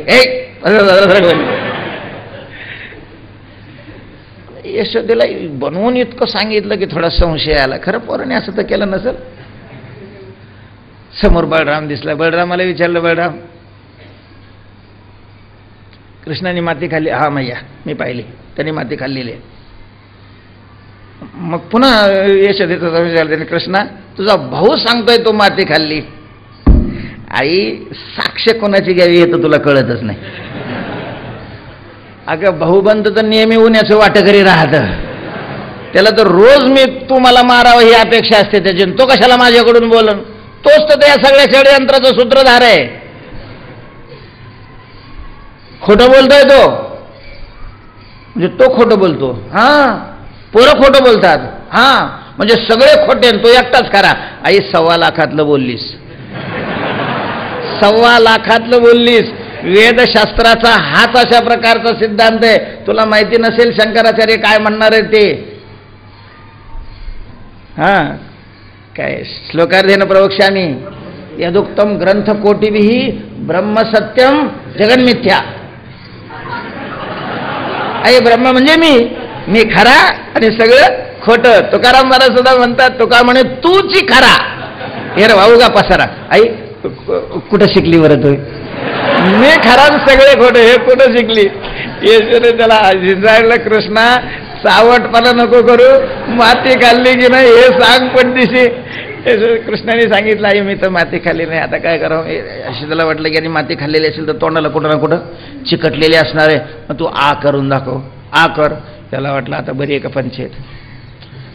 यशोदेला बनवून इतकं सांगितलं की थोडा संशय आला. खरं पोराने असं तर केलं नसेल. समोर बळराम दिसला. बळरामाला विचारलं बळराम कृष्णाने माती खाल्ली? हा मैया मी पाहिली त्यांनी माती खाल्लेली आहे. मग पुन्हा यशोदेचा विचार त्याने कृष्णा तुझा भाऊ सांगतोय तो माती खाल्ली. आई साक्ष कोणाची घ्यावी हे तर तुला कळतच नाही. अगं भाऊबंद तर नेहमी उन्याचं वाटेकरी राहतं. त्याला तर रोज मी तू मला मारावं ही अपेक्षा असते त्याची. तो कशाला माझ्याकडून बोलन? तोच तर त्या सगळ्या षडयंत्राचा सूत्रधार आहे. खोटं बोलतोय तो म्हणजे तो खोटं बोलतो. हा पोरं खोटं बोलतात. हा म्हणजे सगळे खोटे तो एकटाच खरा. आई 1.25 लाखातलं बोललीस, 1.25 लाखातलं बोललीस. वेदशास्त्राचा हाच अशा प्रकारचा सिद्धांत आहे. तुला माहिती नसेल शंकराचार्य काय म्हणणार आहे ते. हा काय श्लोकार्धेन प्रवक्ष्यामी यदुक्तम ग्रंथ कोटिभिः ब्रह्मसत्यम जगन्मिथ्या. आई ब्रह्म म्हणजे मी खरा आणि सगळं खोटं. तुकाराम महाराज सुद्धा म्हणतात तुका म्हणे तूची खरा हे रे भाऊ का पसारा. आई कुठं शिकली बरं तू? मी खराब सगळे खोटे, हे कुठं शिकली? येशूने त्याला इस्रायलला कृष्णा सावटपणा नको करू, माती खाल्ली की नाही हे सांग पण दिशी. कृष्णाने सांगितलं आई मी तर माती खाल्ली नाही, आता काय करावं? अशी त्याला वाटलं की आणि माती खाल्लेली असेल तर तोंडाला कुठं ना कुठं चिकटलेली असणार आहे, मग तू आ करून दाखव, आ कर. त्याला वाटलं आता बरी आहे का पंचायत,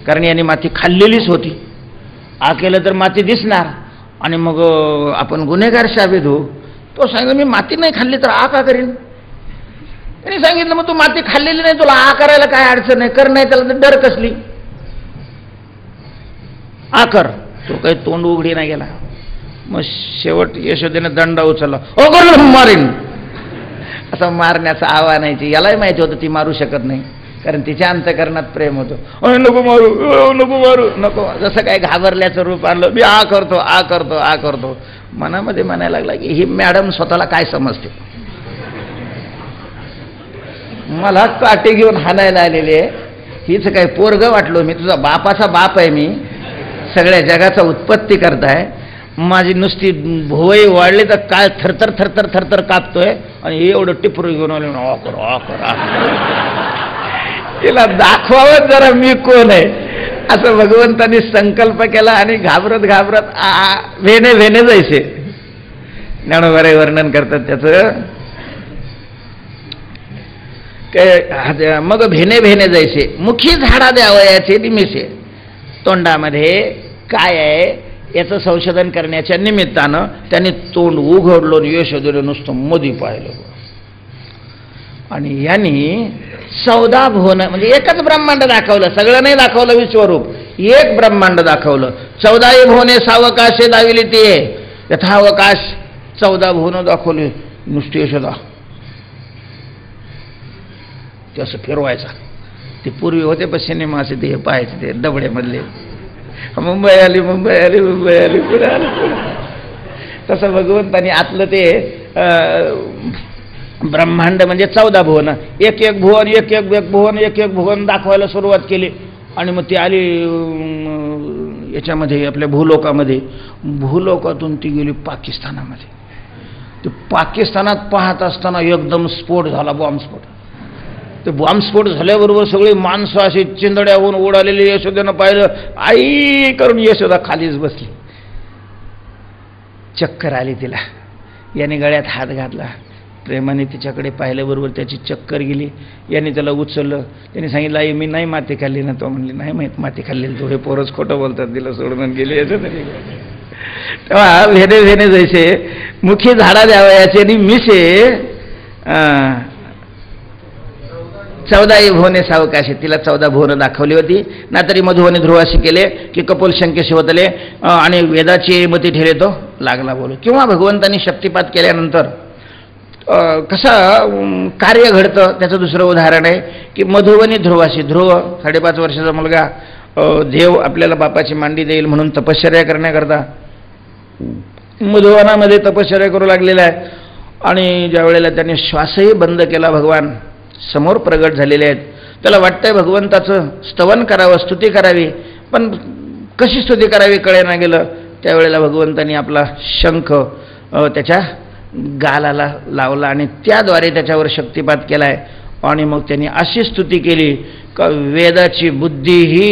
कारण यांनी माती खाल्लेलीच होती. आ केलं तर माती दिसणार आणि मग आपण गुन्हेगार साबित होऊ. तो सांगितलं मी माती नाही खाल्ली तर आ का करीन? त्यांनी सांगितलं मग तू माती खाल्लेली नाही, तुला आ करायला काय अडचण आहे, कर. नाही त्याला तर डर कसली, आ कर. तो काही तोंड उघडी नाही गेला. मग शेवट यशोदेने दंडा उचलला, ओ कर मारीन. असं मारण्याचं आव्हान आहे. यालाही माहिती होतं ती मारू शकत नाही, कारण तिच्या अंतःकरणात प्रेम होतं. नको मारू, नको मारू, नको. जसं काय घाबरल्याचं रूप आणलं, मी आ करतो, आ करतो, आ करतो. मनामध्ये म्हणायला लागला की ही मॅडम स्वतःला काय समजते, मला काटे घेऊन हाणायला आलेली आहे. हीच काय पोरग वाटलो मी, तुझा बापाचा बाप आहे मी, सगळ्या जगाचा उत्पत्ती करताय. माझी नुसती भोवई वाढली तर काय थरथर थरथर थरथर कापतोय, आणि हे एवढं टिपरू घेऊन आले. तिला दाखवावं जरा मी कोण आहे, असं भगवंतांनी संकल्प केला. आणि घाबरत घाबरत भेने भेने जायचे. ज्ञानोबाराय वर्णन करतात त्याचं. मग भेने भेने जायचे, मुखी झाडा द्यावयाचे निमिषे. तोंडामध्ये काय आहे याचं संशोधन करण्याच्या निमित्तानं त्यांनी तोंड उघडलं आणि यशोदेने नुसतं मधी पाहिलं. आणि यांनी 14 भुवन म्हणजे एकच ब्रह्मांड दाखवलं, सगळं नाही दाखवलं विश्वरूप, एक ब्रह्मांड दाखवलं. 14 भुवने सावकाशे दाविली ती यथावकाश 14 भुवन दाखवली. नुसती यशोदा ते असं फिरवायचा. ते पूर्वी होते पण सिनेमा असे ते पाहायचे ते डबड्यामधले, मुंबई आली मुंबई आली मुंबई आली पुढे आली पुढे. तसं भगवंतानी आतलं ते ब्रह्मांड म्हणजे 14 भुवन, एक एक भुवन एक एक भुवन एक एक भुवन दाखवायला सुरुवात केली. आणि मग ती आली याच्यामध्ये आपल्या भूलोकामध्ये. भूलोकातून ती गेली पाकिस्तानामध्ये. ते पाकिस्तानात पाहत असताना एकदम स्फोट झाला, बॉम्बस्फोट. ते बॉम्बस्फोट झाल्याबरोबर सगळी माणसं अशी चिंदड्या होऊन उडालेली. यशोदेनं पाहिलं, आई करून यशोदा खालीच बसली. चक्कर आली तिला. याने गळ्यात हात घातला, प्रेमाने तिच्याकडे पाहिल्याबरोबर त्याची चक्कर गेली. याने त्याला उचललं. त्याने सांगितलं आई मी नाही माती खाल्ली ना. तो म्हणली नाही माहीत माती खाल्लेली, थोडे पोरच खोटं बोलतात, तिला सोडून गेली. तेव्हा भेने भेने जैसे मुखी झाडा द्यावयाचे आणि मिसे 14 भुवने सावकाशे. तिला 14 भुवनं दाखवली होती. ना तरी मधुवने ध्रुवाशी केले की कपोल शंकेशी होतले आणि वेदाची मती ठेले तो लागला बोलू. किंवा भगवंतांनी शक्तिपात केल्यानंतर कसं कार्य घडतं त्याचं दुसरं उदाहरण आहे की मधुवनी ध्रुवाशी. ध्रुव 5.5 वर्षाचा मुलगा देव आपल्याला बापाची मांडी देईल म्हणून तपश्चर्या करण्याकरता मधुवनामध्ये तपश्चर्या करू लागलेला आहे. आणि ज्या वेळेला त्याने श्वासही बंद केला, भगवान समोर प्रगट झालेले आहेत. त्याला वाटतंय भगवंताचं स्तवन करावं, स्तुती करावी, पण कशी स्तुती करावी कळेना गेलं. त्यावेळेला भगवंतांनी आपला शंख त्याच्या गालाला लावला आणि त्याद्वारे त्याच्यावर शक्तिपात केलाय. आणि मग त्यांनी अशी स्तुती केली का वेदाची बुद्धीही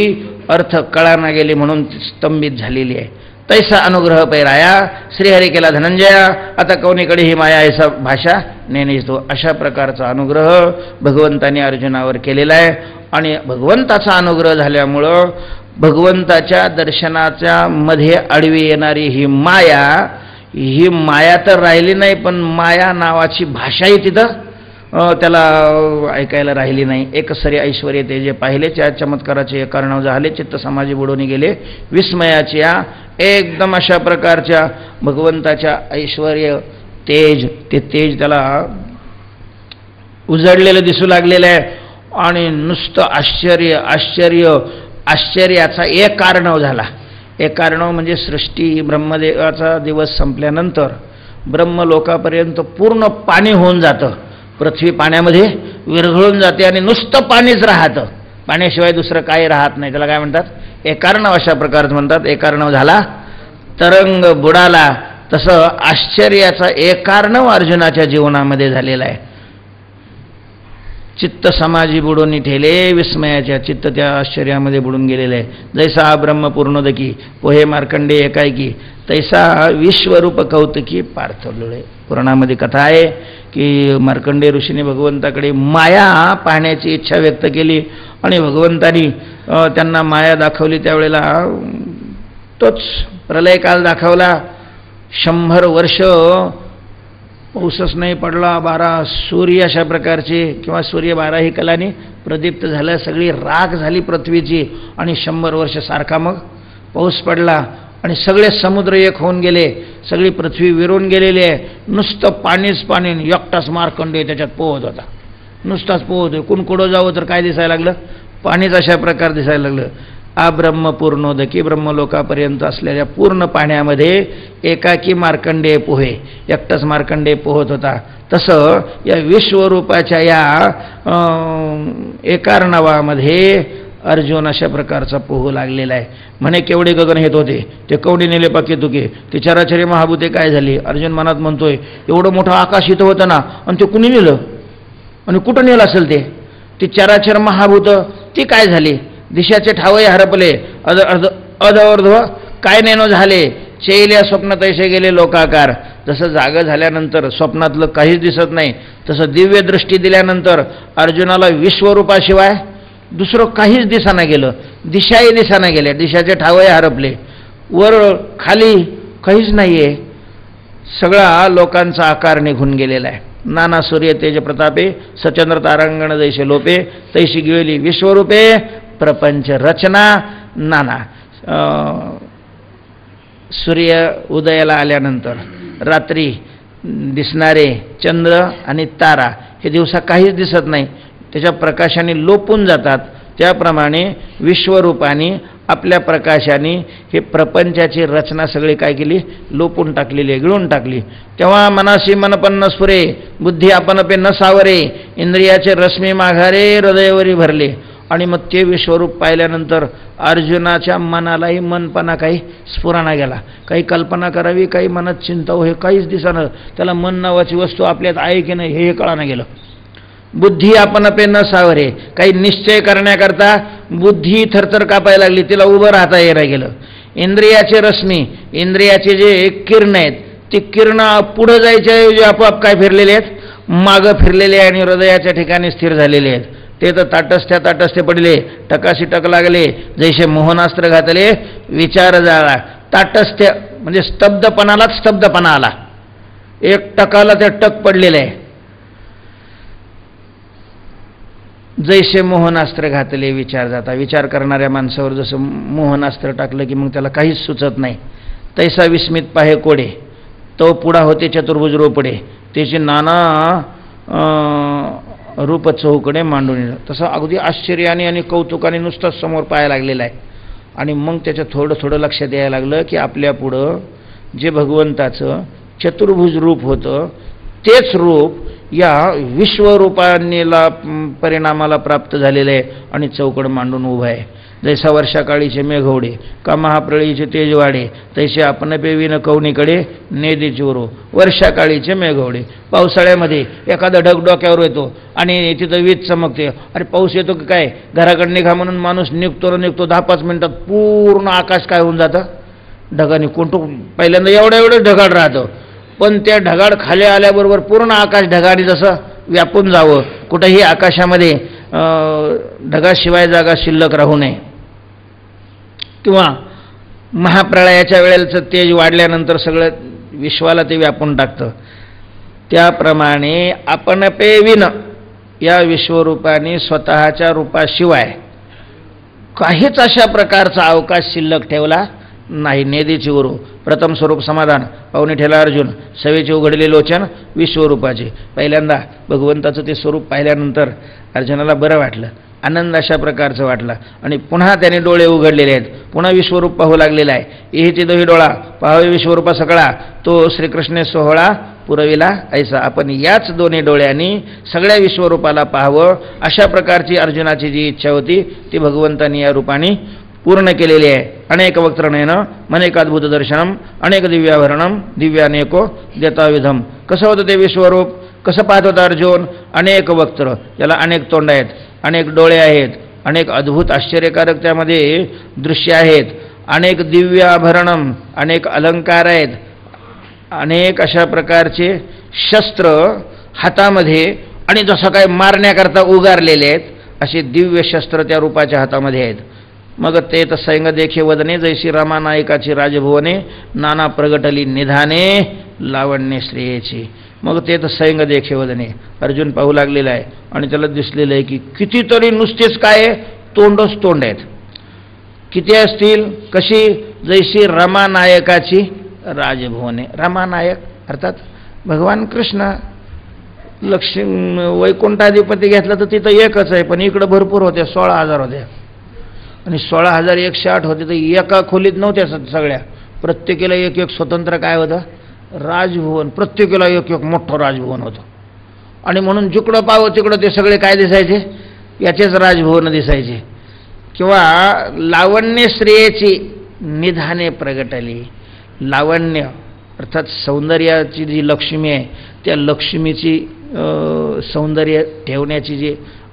अर्थ कळाना गेली म्हणून स्तंभित झालेली आहे. तैसा अनुग्रह पैराया श्रीहरी केला धनंजया, आता कोणीकडे ही माया ऐसा भाषा नेनेतो. अशा प्रकारचा अनुग्रह भगवंतांनी अर्जुनावर केलेला आहे. आणि भगवंताचा अनुग्रह झाल्यामुळं भगवंताच्या दर्शनाच्या मध्ये आडवी येणारी ही माया तर राहिली नाही, पण माया नावाची भाषाही तिथं त्याला ऐकायला राहिली नाही. एकसरी ऐश्वर्य ते जे पाहिले त्या चमत्काराचे कारण झाले, चित्त समाजी बुडून गेले विस्मयाची. एकदम अशा प्रकारच्या भगवंताच्या ऐश्वर्य तेज, ते तेज त्याला उजळलेलं दिसू लागलेलं आहे. आणि नुसतं आश्चर्य आश्चर्य आश्चर्याचा एक कारणव झाला. एक कारणव म्हणजे सृष्टी ब्रह्मदेवाचा दिवस संपल्यानंतर ब्रह्मलोकापर्यंत पूर्ण पाणी होऊन जातं. पृथ्वी पाण्यामध्ये विरघळून जाते आणि नुसतं पाणीच राहतं, पाण्याशिवाय दुसरं काही राहत नाही. त्याला काय म्हणतात? एकार्णव अशा प्रकारचं म्हणतात. एकार्णव झाला तरंग बुडाला, तसं आश्चर्याचा एकारणव अर्जुनाच्या जीवनामध्ये झालेला आहे. चित्त समाजी बुडून ठेले विस्मयाच्या, चित्त त्या आश्चर्यामध्ये बुडून गेलेलं आहे. जैसा ब्रह्म पूर्णोदकी पोहे मार्कंडे एकाएकी, तैसा विश्वरूप कौतुकी पार्थ लोळे. पुराणामध्ये कथा आहे की मार्कंडे ऋषीने भगवंताकडे माया पाहण्याची इच्छा व्यक्त केली आणि भगवंतानी त्यांना माया दाखवली. त्यावेळेला तोच प्रलयकाल दाखवला. 100 वर्ष पाऊसच नाही पडला. 12 सूर्य अशा प्रकारचे, किंवा सूर्य 12ही कलांनी प्रदीप्त झालं. सगळी राख झाली पृथ्वीची आणि 100 वर्ष सारखा मग पाऊस पडला आणि सगळे समुद्र एक होऊन गेले. सगळी पृथ्वी विरून गेलेली आहे. नुसतं पाणीच पाणी. एकटाच मार्कंडेय त्याच्यात पोहत होता. नुसताच पोहत. कुणकुडं जावं तर काय दिसायला लागलं? पाणीच अशा प्रकार दिसायला लागलं. ब्रह्म पूर्णोदकी, ब्रह्मलोकापर्यंत असलेल्या पूर्ण पाण्यामध्ये एकाकी मार्कंडेय पोहे. एकटाच मार्कंडेय पोहत होता. तसं या विश्वरूपाच्या या एकारणावामध्ये अर्जुन अशा प्रकारचा पोहू लागलेला आहे. म्हणे केवढे गगन हेत होते, ते कवडी नेले पाके तुके, ते चराचरी महाभूते काय झाली. अर्जुन मनात म्हणतोय, एवढं मोठं आकाश इथं होतं ना, आणि ते कुणी नेलं आणि कुठं नेलं असेल ते चराचर महाभूत ती काय झाली. दिशाचे ठावही हरपले, अधवर्ध्व काय नेनो झाले. चैल्या स्वप्न तैसे गेले लोकाकार. जसं जागं झाल्यानंतर स्वप्नातलं काहीच दिसत नाही, तसं दिव्य दृष्टी दिल्यानंतर अर्जुनाला विश्वरूपाशिवाय दुसरं काहीच दिसाना गेलं. दिशाही दिसाना गेल्या. दिशाचे ठावही हरपले. वर खाली काहीच नाही आहे. सगळा लोकांचा आकार निघून गेलेला आहे. नाना सूर्य तेज प्रतापे, सचंद्र तारांगण जैसे लोपे, तैशी गिळली विश्वरूपे, प्रपंच रचना नाना. सूर्य उदयाला आल्यानंतर रात्री दिसणारे चंद्र आणि तारा हे दिवसा काहीच दिसत नाही, त्याच्या प्रकाशाने लोपून जातात. त्याप्रमाणे विश्वरूपाने आपल्या प्रकाशाने हे प्रपंचाची रचना सगळी काय केली, लोपून टाकलेली आहे, गिळून टाकली. तेव्हा मनाशी मनपन्न स्फुरे, बुद्धी आपणपे न सावरे, इंद्रियाचे रश्मी माघारे हृदयावरी भरले. आणि मग ते विश्वरूप पाहिल्यानंतर अर्जुनाच्या मनालाही मनपणा काही स्फुराना गेला. काही कल्पना करावी, काही मनात चिंता हो, हे काहीच दिसणं. त्याला मन नावाची वस्तू आपल्यात आहे की नाही हे कळाना गेलं. बुद्धी आपण पे न सावरे, काही निश्चय करण्याकरता बुद्धी थरथर कापायला लागली, तिला उभं राहता येणं गेलं. इंद्रियाचे रश्मी, इंद्रियाचे जे किरण आहेत, ते किरण पुढं जायच्याऐवजी आपोआप काय फिरलेले आहेत, मागं फिरलेले आणि हृदयाच्या ठिकाणी स्थिर झालेले आहेत. ते तर ताटस्थ्या पडले, टकाशी टक लागले, जैसे मोहनास्त्र घातले विचार जाळा. ताटस्थ्य म्हणजे स्तब्धपणालाच स्तब्धपणा आला. एक टकाला त्या टक पडलेलं आहे. जैसे मोहनास्त्र घातले विचार जाता. विचार करणाऱ्या माणसावर जसं मोहनास्त्र टाकलं की मग त्याला काहीच सुचत नाही. तैसा विस्मित पाहे कोडे, तो पुढा होते चतुर्भुज रोपडे, त्याची नाना रूप चौकडे मांडून. तसं अगदी आश्चर्याने आणि कौतुकाने नुसतंच समोर पाहायला लागलेला आहे. आणि मग त्याचं थोडं थोडं लक्षात यायला लागलं की आपल्या पुढं जे भगवंताचं चतुर्भुज रूप होतं तेच रूप या विश्वरूपानेला परिणामाला प्राप्त झालेलं आहे आणि चौकड मांडून उभं आहे. जैसा वर्षाकाळीचे मेघवडे का महाप्रळीचे तेज वाढे, तैसे आपण पेवीन कवनीकडे नेदी चोरो. वर्षाकाळीचे मेघवडे, पावसाळ्यामध्ये एखादा ढग डोक्यावर येतो आणि तिथं वीज चमकते. अरे पाऊस येतो की काय, घराकडे निघा म्हणून माणूस निघतो 10-5 मिनिटात पूर्ण आकाश काय होऊन जातं, ढगाने कोणतो. पहिल्यांदा एवढं ढगाळ राहतं, पण त्या ढगाळ खाली आल्याबरोबर पूर्ण आकाश ढगाने जसं व्यापून जावं. कुठंही आकाशामध्ये ढगाशिवाय जागा शिल्लक राहू नये. किंवा महाप्रळयाच्या वेळेचं तेज वाढल्यानंतर सगळं विश्वाला ते व्यापून टाकतं. त्याप्रमाणे आपण पेविन या विश्वरूपाने स्वतःच्या रूपाशिवाय काहीच अशा प्रकारचा अवकाश शिल्लक ठेवला नाही. नेदीची उरू प्रथम स्वरूप समाधान पाहुणे ठेला अर्जुन, सवेचे उघडले लोचन विश्वरूपाचे. पहिल्यांदा भगवंताचं ते स्वरूप पाहिल्यानंतर अर्जुनाला बरं वाटलं, आनंद अशा प्रकारचं वाटला. आणि पुन्हा त्याने डोळे उघडलेले आहेत, पुन्हा विश्वरूप पाहू लागलेला आहे. इहेची दोही डोळा पाहावे विश्वरूपा सगळा, तो श्रीकृष्णे सोहळा पुरविला ऐसा. आपण याच दोन्ही डोळ्यांनी सगळ्या विश्वरूपाला पाहावं अशा प्रकारची अर्जुनाची जी इच्छा होती ती भगवंतांनी या रूपाने पूर्ण केलेली आहे. अनेक वक्त्रनयनं अनेकाद्भुत दर्शनम अनेक दिव्याभरणम दिव्यानेको देताविधम. कसं होतं ते विश्वरूप, कसं पाहत होता अर्जुन? अनेक वक्त्र, याला अनेक तोंड आहेत, अनेक डोळे आहेत, अनेक अद्भुत आश्चर्यकारक त्यामध्ये दृश्य आहेत, अनेक दिव्याभरणम अनेक अलंकार आहेत, अनेक अशा प्रकारचे शस्त्र हातामध्ये आणि जसं काय मारण्याकरता उगारलेले आहेत असे दिव्य शस्त्र त्या रूपाच्या हातामध्ये आहेत. मग ते तर सैंग देखे वदने जैशी रमा नायकाची राजभुवने नाना प्रगटली निधाने लावण्य श्रेयेची. मग ते तर सैंग देखे वदने अर्जुन पाहू लागलेला आहे आणि त्याला दिसलेलं आहे की कितीतरी नुसतेच काय तोंडच तोंड आहेत. किती असतील? कशी? जैशी रमा नायकाची राजभुवने. रमानायक अर्थात भगवान कृष्ण. लक्ष्मी वैकुंठाधिपती घेतलं तर तिथं एकच आहे, पण इकडं भरपूर होते, 16,000 होते आणि 16,108 होते. तर एका खोलीत नव्हत्या सगळ्या, प्रत्येकीला एक एक स्वतंत्र काय होतं? राजभुवन. प्रत्येकीला एक एक मोठं राजभुवन होतं आणि म्हणून जिकडं पाहावं तिकडं ते सगळे काय दिसायचे? याचेच राजभुवन दिसायचे. किंवा लावण्य श्रेयेची निधाने प्रगटली. लावण्य अर्थात सौंदर्याची जी लक्ष्मी आहे त्या लक्ष्मीची सौंदर्य ठेवण्याची जी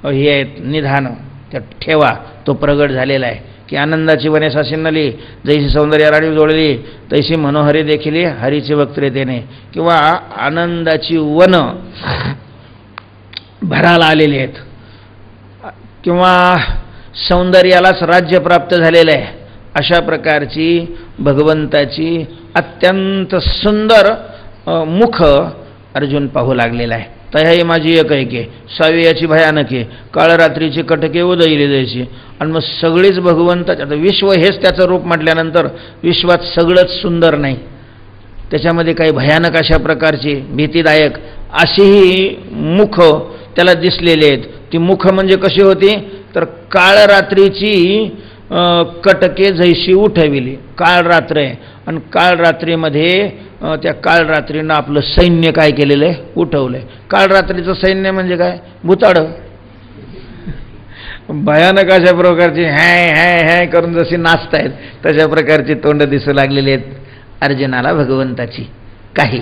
हे आहेत निधान, त्या ठेवा तो प्रगट झालेला आहे की आनंदाची वने सासिन्नली जैशी सौंदर्य राणी जोडली तैशी मनोहरी देखील हरीचे वक्त्रे देणे. किंवा आनंदाची वन भराला आलेली आहेत किंवा सौंदर्यालाच राज्य प्राप्त झालेलं आहे अशा प्रकारची भगवंताची अत्यंत सुंदर मुख अर्जुन पाहू लागलेला आहे. तयाही माझी एक ऐके सावियाची भयानके काळ रात्रीची कटके उदयली जायची. आणि मग सगळीच भगवंताची, आता विश्व हेच त्याचं रूप म्हटल्यानंतर विश्वात सगळंच सुंदर नाही, त्याच्यामध्ये काही भयानक अशा प्रकारची भीतीदायक अशीही मुख त्याला दिसलेली आहेत. ती मुख म्हणजे कशी होती? तर काळ रात्रीची कटके जैशी उठविली. काळ रात्र आहे आणि काळ रात्रीमध्ये त्या काळ रात्रीनं आपलं सैन्य काय केलेलं आहे? उठवलं आहे. काळ रात्रीचं सैन्य म्हणजे काय? भुताडं. भयानक अशा प्रकारची हॅय हॅय हॅय करून जशी नाचतायत तशा प्रकारची तोंड दिसू लागलेली आहेत अर्जुनाला भगवंताची. काही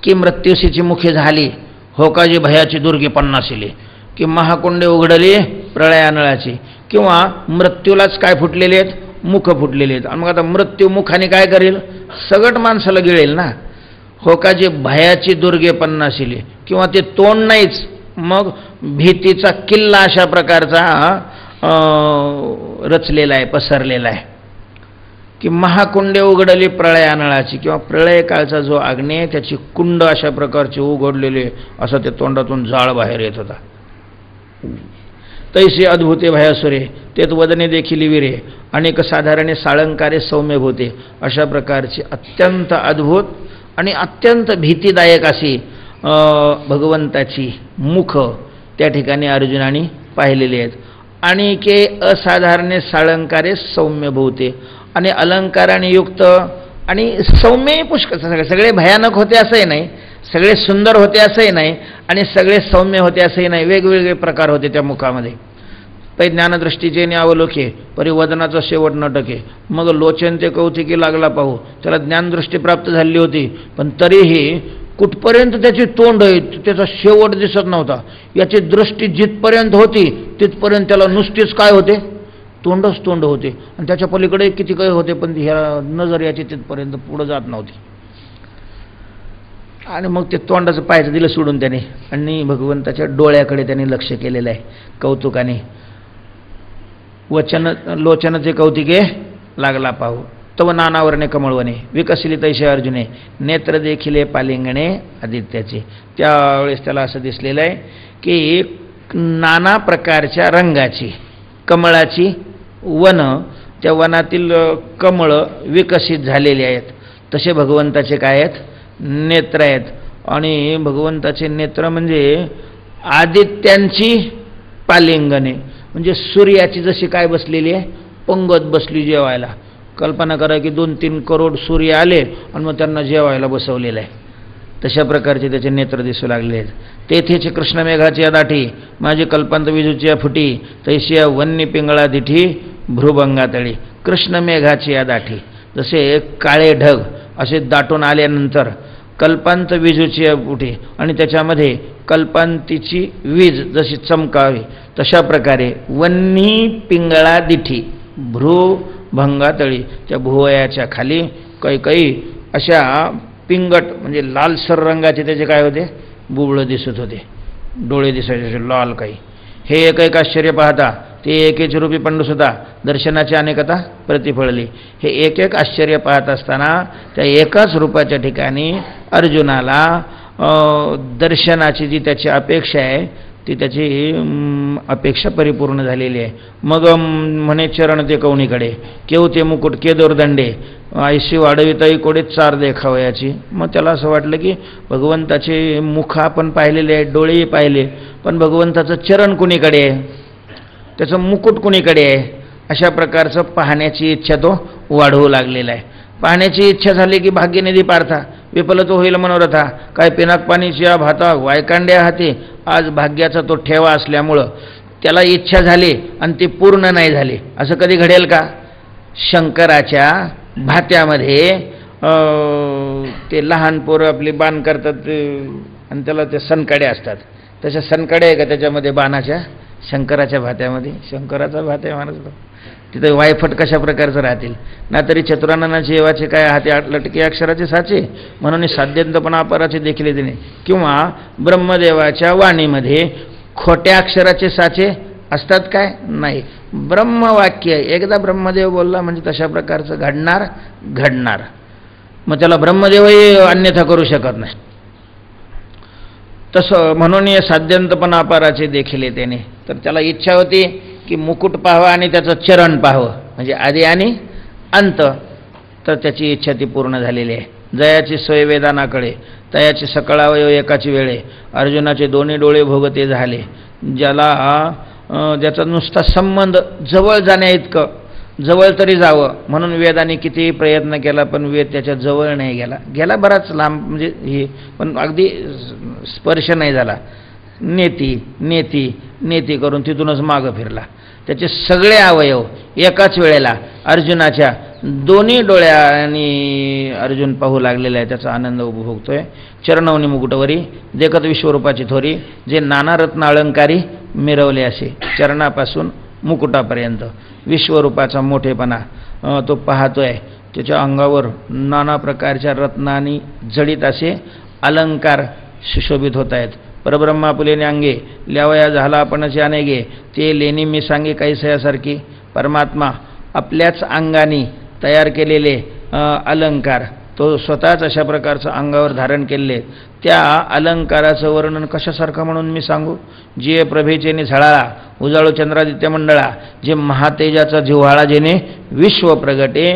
की मृत्यूशीची मुखे झाली होकाजी भयाची दुर्गे पन्नासिली, की महाकुंडे उघडली प्रळयानळाची. किंवा मृत्यूलाच काय फुटलेले आहेत? मुख फुटलेले आहेत. आणि मग आता मृत्यू मुखाने काय करेल? सगट माणसाला गिळेल ना. होकाजी भयाची दुर्गे पन्नासिली, किंवा ते तोंड नाहीच मग भीतीचा किल्ला अशा प्रकारचा रचलेला आहे, पसरलेला आहे. की महाकुंडे उघडली प्रळयानळाची, किंवा प्रळय काळचा जो अग्नी त्याची कुंड अशा प्रकारची उघडलेली असं ते तोंडातून जाळ बाहेर येत होता. तैसे अद्भुते भयासुरे तेत वदने देखील विरे अनेक साधारणे साळंकारे सौम्य भूते. अशा प्रकारची अत्यंत अद्भुत आणि अत्यंत भीतीदायक अशी भगवंताची मुख त्या ठिकाणी अर्जुनाने पाहिलेली आहेत. आणि के असाधारणे साळंकारे सौम्य भूते, आणि अलंकाराने युक्त आणि सौम्य पुष्कळ. सगळे भयानक होते असंही नाही, सगळे सुंदर होते असंही नाही, आणि सगळे सौम्य होते असंही नाही. वेगवेगळे प्रकार होते त्या मुखामध्ये. पै ज्ञानदृष्टीचे अवलोके परिवदनाचा शेवट न टके. मग लोचन ते कौतिकी लागला पाहू. त्याला ज्ञानदृष्टी प्राप्त झाली होती, पण तरीही कुठपर्यंत त्याची तोंड आहे त्याचा शेवट दिसत नव्हता. याची दृष्टी जिथपर्यंत होती तिथपर्यंत त्याला नुसतीच काय होते? तोंडच तोंड होते. आणि त्याच्या पलीकडे किती काही होते, पण ह्या नजर याची तिथपर्यंत पुढं जात नव्हती. आणि मग ते तोंडाचं पाहायचं दिलं सोडून त्याने, आणि भगवंताच्या डोळ्याकडे त्याने लक्ष केलेलं आहे कौतुकाने. वचन लोचनाचे कौतिके लागला पाहू. तव नानावरणे कमळवणे विकसिली तैसे अर्जुने नेत्र देखिले पालिंगणे आदित्याचे. त्यावेळेस त्याला असं दिसलेलं आहे की नाना प्रकारच्या रंगाची कमळाची वन, त्या वनातील कमळ विकसित झालेली आहेत. तसे भगवंताचे काय आहेत? नेत्र आहेत. आणि भगवंताचे नेत्र म्हणजे आदित्यांची पालिंगणे, म्हणजे सूर्याची जशी काय बसलेली आहे? पंगत बसली जेवायला. कल्पना करा की 2-3 करोड सूर्य आले आणि मग त्यांना जेवायला बसवलेलं आहे. तशा प्रकारचे त्याचे नेत्र दिसू लागले आहेत. तेथेचे कृष्णमेघाची दाठी माझी कल्पांत विजूची फुटी तैशी वन्य पिंगळा दिठी भ्रुभंगातळी. कृष्ण मेघाची या दाठी, जसे काळे ढग असे दाटून आल्यानंतर कल्पांत विजूची उठे आणि त्याच्यामध्ये कल्पांतीची वीज जशी चमकावी, तशा प्रकारे वन्नी पिंगळा दिठी भ्रू भंगातळी, त्या भुवयाच्या खाली काही अशा पिंगट म्हणजे लालसर रंगाचे त्याचे काय होते, बुबळं दिसत होते, डोळे दिसायचे लाल काही. हे एक आश्चर्य पाहता ते एकेच रूपी पंडूसुद्धा दर्शनाची अनेकता प्रतिफळली. हे एक आश्चर्य पाहत असताना त्या एकाच रूपाच्या ठिकाणी अर्जुनाला दर्शनाची जी त्याची अपेक्षा आहे ती त्याची अपेक्षा परिपूर्ण झालेली आहे. मग म्हणे चरण ते कवणीकडे केव ते मुकुट के दोरदंडे ऐशी वाढविताई कोडे चार देखावयाची. मग त्याला असं वाटलं की भगवंताचे मुख आपण पाहिलेले आहे, डोळेही पाहिले, पण भगवंताचं चरण कुणीकडे आहे, त्याचं मुकुट कुणीकडे आहे, अशा प्रकारचं पाहण्याची इच्छा तो वाढवू लागलेला आहे. पाहण्याची इच्छा झाली की भाग्यनिधी पार्था विफल तो होईल मनोरथा, काय पिनाक पाणीच्या भाता वायकांड्या हाती. आज भाग्याचा तो ठेवा असल्यामुळं त्याला इच्छा झाली आणि ती पूर्ण नाही झाली. असं कधी घडेल का? शंकराच्या भात्यामध्ये ते लहान पोरं आपली बाण करतात आणि त्याला ते सनकड्या असतात, तशा सनकड्या आहे का त्याच्यामध्ये बाणाच्या? शंकराच्या भात्यामध्ये, शंकराचा भात्या माणूस तिथे वायफट कशा प्रकारचं राहतील ना. तरी चतुराननाचे येवाचे काय हाते लटके अक्षराचे साचे, म्हणून साध्यंतपणा अपराचे देखील तिने. किंवा ब्रह्मदेवाच्या वाणीमध्ये खोट्या अक्षराचे साचे असतात काय? नाही. ब्रह्मवाक्य एकदा ब्रह्मदेव बोलला म्हणजे तशा प्रकारचं घडणार. मग त्याला ब्रह्मदेवही अन्यथा करू शकत नाही. तसं म्हणून हे साध्यंतपणा अपाराचे देखील त्याने. तर त्याला इच्छा होती की मुकुट पाहावा आणि त्याचं चरण पाहावं, म्हणजे आधी आणि अंत. तर त्याची इच्छा ती पूर्ण झालेली आहे. जयाची सोय वेदानाकडे तयाची सकळ अवयव एकाची वेळे, अर्जुनाचे दोन्ही डोळे भोगते झाले. ज्याचा नुसता संबंध जवळ जाण्या इतकं, जवळ तरी जावं म्हणून वेदाने किती प्रयत्न केला, पण वेद त्याच्या जवळ नाही गेला बराच लांब, म्हणजे हे पण अगदी स्पर्श नाही झाला. नेती करून तिथूनच मागं फिरला. त्याचे सगळे अवयव एकाच वेळेला अर्जुनाच्या दोन्ही डोळ्यांनी अर्जुन पाहू लागलेला आहे. त्याचा आनंद उपभोगतोय. चरणवनी मुकुटवरी देखत विश्वरूपाची थोरी, जे नाना रत्न अलंकारी मिरवले असे. चरणापासून मुकुटापर्यंत विश्वरूपाचा मोठेपणा तो पाहतोय. त्याच्या अंगावर नाना प्रकारच्या रत्नांनी जडित असे अलंकार सुशोभित होत आहेत. परब्रह्मा पुलेने अंगे ल्यावया झाला आपणचे अनेगे, ते लेणी मी सांगे कैसयासारखी. परमात्मा आपल्याच अंगाने तयार केलेले अलंकार तो स्वतःच अशा प्रकारचं अंगावर धारण केले. त्या अलंकाराचं वर्णन कशासारखं म्हणून मी सांगू? जे प्रभेचेने झळाळा उजाळू चंद्रादित्य मंडळा, जे महातेजाचा जिव्हाळा जेने विश्व प्रगटे.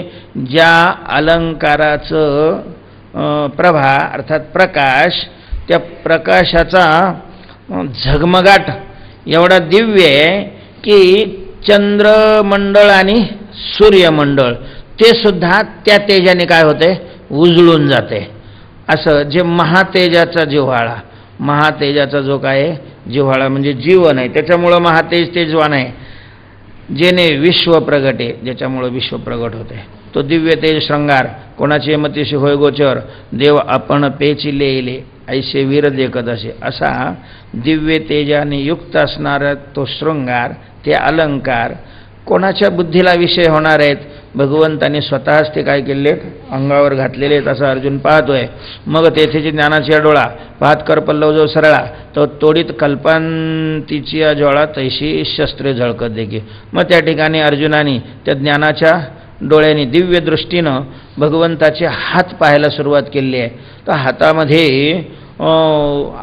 ज्या अलंकाराचं प्रभा अर्थात प्रकाश, त्या प्रकाशाचा झगमगाट एवढा दिव्य आहे की चंद्रमंडळ आणि सूर्यमंडळ ते सुद्धा त्या तेजाने काय होते? उजळून जाते. असं जे महातेजाचा जिव्हाळा, महातेजाचा जो काय जिव्हाळा म्हणजे जीवन आहे, त्याच्यामुळं महातेज तेजवान आहे. जेने विश्व प्रगटे, ज्याच्यामुळं विश्व प्रगट होते. तो दिव्य तेज श्रंगार कोणाचे मतीशी होय गोचर, देव आपण पेची लेले ऐसे वीर देखत असे. असा दिव्य तेजाने युक्त असणारा तो शृंगार, ते अलंकार कोणाच्या बुद्धीला विषय होणार आहेत? भगवंताने स्वतःच ते काय केले? अंगावर घातलेले आहेत असं अर्जुन पाहतोय. मग तेथेची ज्ञानाची डोळा पाहत कर पल्लव जो सरळा, तो तोडीत कल्पांतीची ज्वाळा तैशी शस्त्रे झळकत देखील. मग त्या ठिकाणी अर्जुनाने त्या ज्ञानाच्या डोळ्यांनी दिव्य दृष्टीनं भगवंताचे हात पाहायला सुरुवात केली आहे. तर हातामध्ये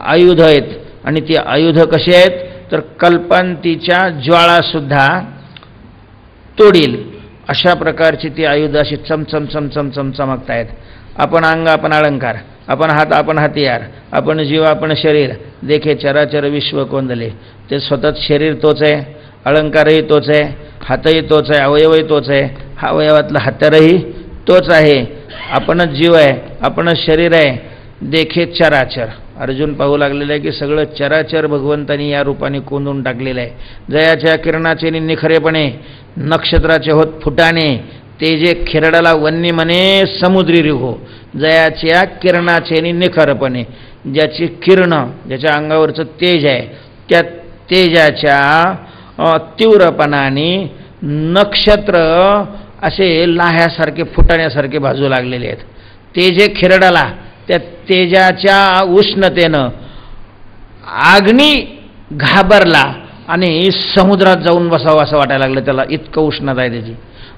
आयुध आहेत आणि ती आयुध कशी आहेत? तर कल्पांतीच्या ज्वाळासुद्धा तोडील अशा प्रकारची ती आयुध अशी चमचम चमचम चमचमकत आहेत. आपण अंग आपण अलंकार, आपण हात आपण हतियार, आपण जीव आपण शरीर, देखे चराचर विश्व कोंदले. ते स्वतःच शरीर तोच आहे, अलंकारही तोच आहे, हातही तोच आहे, अवयवही तोच आहे, हा अवयवातलं हत्यारही तोच आहे, आपणच जीव आहे, आपणच शरीर आहे. देखे चराचर, अर्जुन पाहू लागलेलं आहे की सगळं चराचर भगवंतांनी या रूपाने कोंदून टाकलेलं आहे. जयाच्या किरणाचे निखरेपणे, नक्षत्राचे होत फुटाणे, ते जे खिरडाला वन्नी म्हणे समुद्री रिघो, जयाच्या किरणाचे निखरपणे, ज्याची किरण, ज्याच्या अंगावरचं तेज आहे, त्या तेजाच्या तीव्रपणाने नक्षत्र असे लाह्यासारखे फुटण्यासारखे भाजू लागलेले आहेत. ते जे खिरडाला त्या तेजाच्या उष्णतेनं अग्नी घाबरला आणि समुद्रात जाऊन बसावं असं वाटायला लागलं त्याला, इतकं उष्णता आहे त्याची.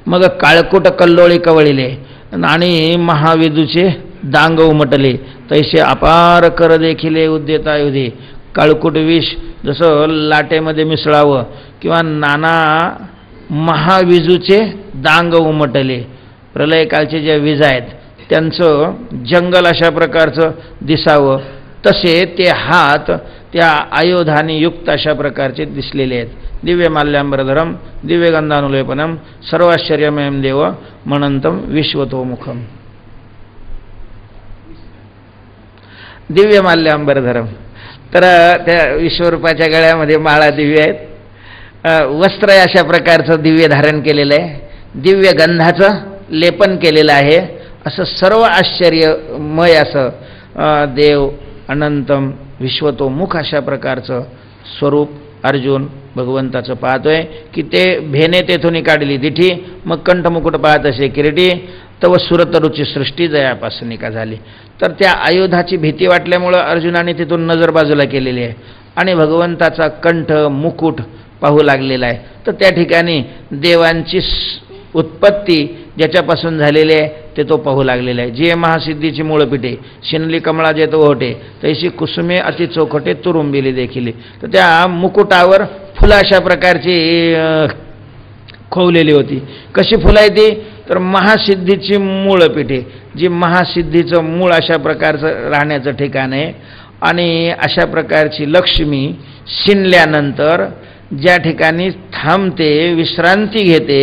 मग काळकोट कल्लोळी कवळिले आणि महाविदूचे दांग उमटले, तैसे अपार कर देखिले उद्देता युधे. काळकुट विष जसं लाटेमध्ये मिसळावं किंवा नाना महाविजूचे दांग उमटले, प्रलयकालचे जे विज आहेत त्यांचं जंगल अशा प्रकारचं दिसावं, तसे ते हात त्या आयुधाने युक्त अशा प्रकारचे दिसलेले आहेत. दिव्य माल्याम्बरधरम दिव्य गंधानुलेपनम सर्वाश्चर्यमयम देव म्हणंतम विश्वतोमुखम. दिव्य माल्याम्बरधरम, तर त्या विश्वरूपाच्या गळ्यामध्ये माळा दिव्य आहेत, वस्त्र अशा प्रकारचं दिव्य धारण केलेलं आहे, दिव्य गंधाचं लेपन केलेलं आहे, असं सर्व आश्चर्यमय असं देव अनंतम विश्वतोमुख अशा प्रकारचं स्वरूप अर्जुन भगवंताचं पाहतोय की ते भेने तेथून काढली दिठी, मग कंठमुकुट पाहत असे किरीटी, तव सुरतरुची सृष्टी जयापासून का झाली. तर त्या आयुधाची भीती वाटल्यामुळं अर्जुनाने तिथून नजर बाजूला केलेली आहे आणि भगवंताचा कंठ मुकुट पाहू लागलेला आहे. तर त्या ठिकाणी देवांची उत्पत्ती ज्याच्यापासून झालेली आहे ते तो पाहू लागलेला आहे. जे महासिद्धीची मूळपिठे शिनली कमळा जे तो होते, तैशी कुसुमे अति चौखटे तुरुंबिली देखील. तर त्या मुकुटावर फुलं अशा प्रकारची खोवलेली होती. कशी फुलं आहे ती, तर महासिद्धीची मूळपिठे, जी महासिद्धीचं मूळ अशा प्रकारचं राहण्याचं ठिकाण आहे आणि अशा प्रकारची लक्ष्मी शिनल्यानंतर ज्या ठिकाणी थांबते, विश्रांती घेते,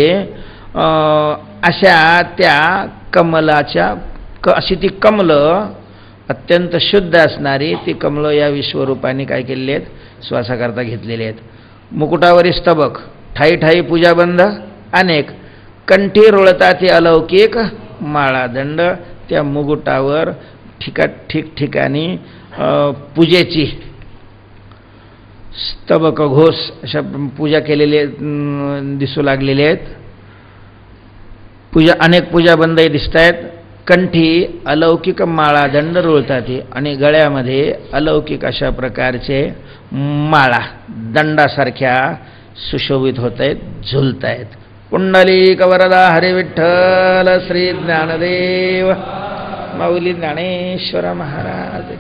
अशा त्या कमलाच्या अशी ती कमलं अत्यंत शुद्ध असणारी ती कमलं या विश्वरूपाने काय केलेली आहेत, श्वासाकरता घेतलेली आहेत. मुकुटावरील स्तबक ठाई ठाई पूजाबंध अनेक, कंठी रुळता ते अलौकिक माळादंड. त्या मुकुटावर ठिकठिकाणी पूजेची स्तबक घोष अशा पूजा केलेले दिसू लागलेले आहेत. पूजा अनेक पूजाबंधही दिसत आहेत. कंठी अलौकिक माळा दंड रुळतात आणि गळ्यामध्ये अलौकिक अशा प्रकारचे माळा दंडासारख्या सुशोभित होत आहेत, झुलत आहेत. पुंडलिक वरदा हरे विठ्ठल श्री ज्ञानदेव माऊली ज्ञानेश्वर महाराज.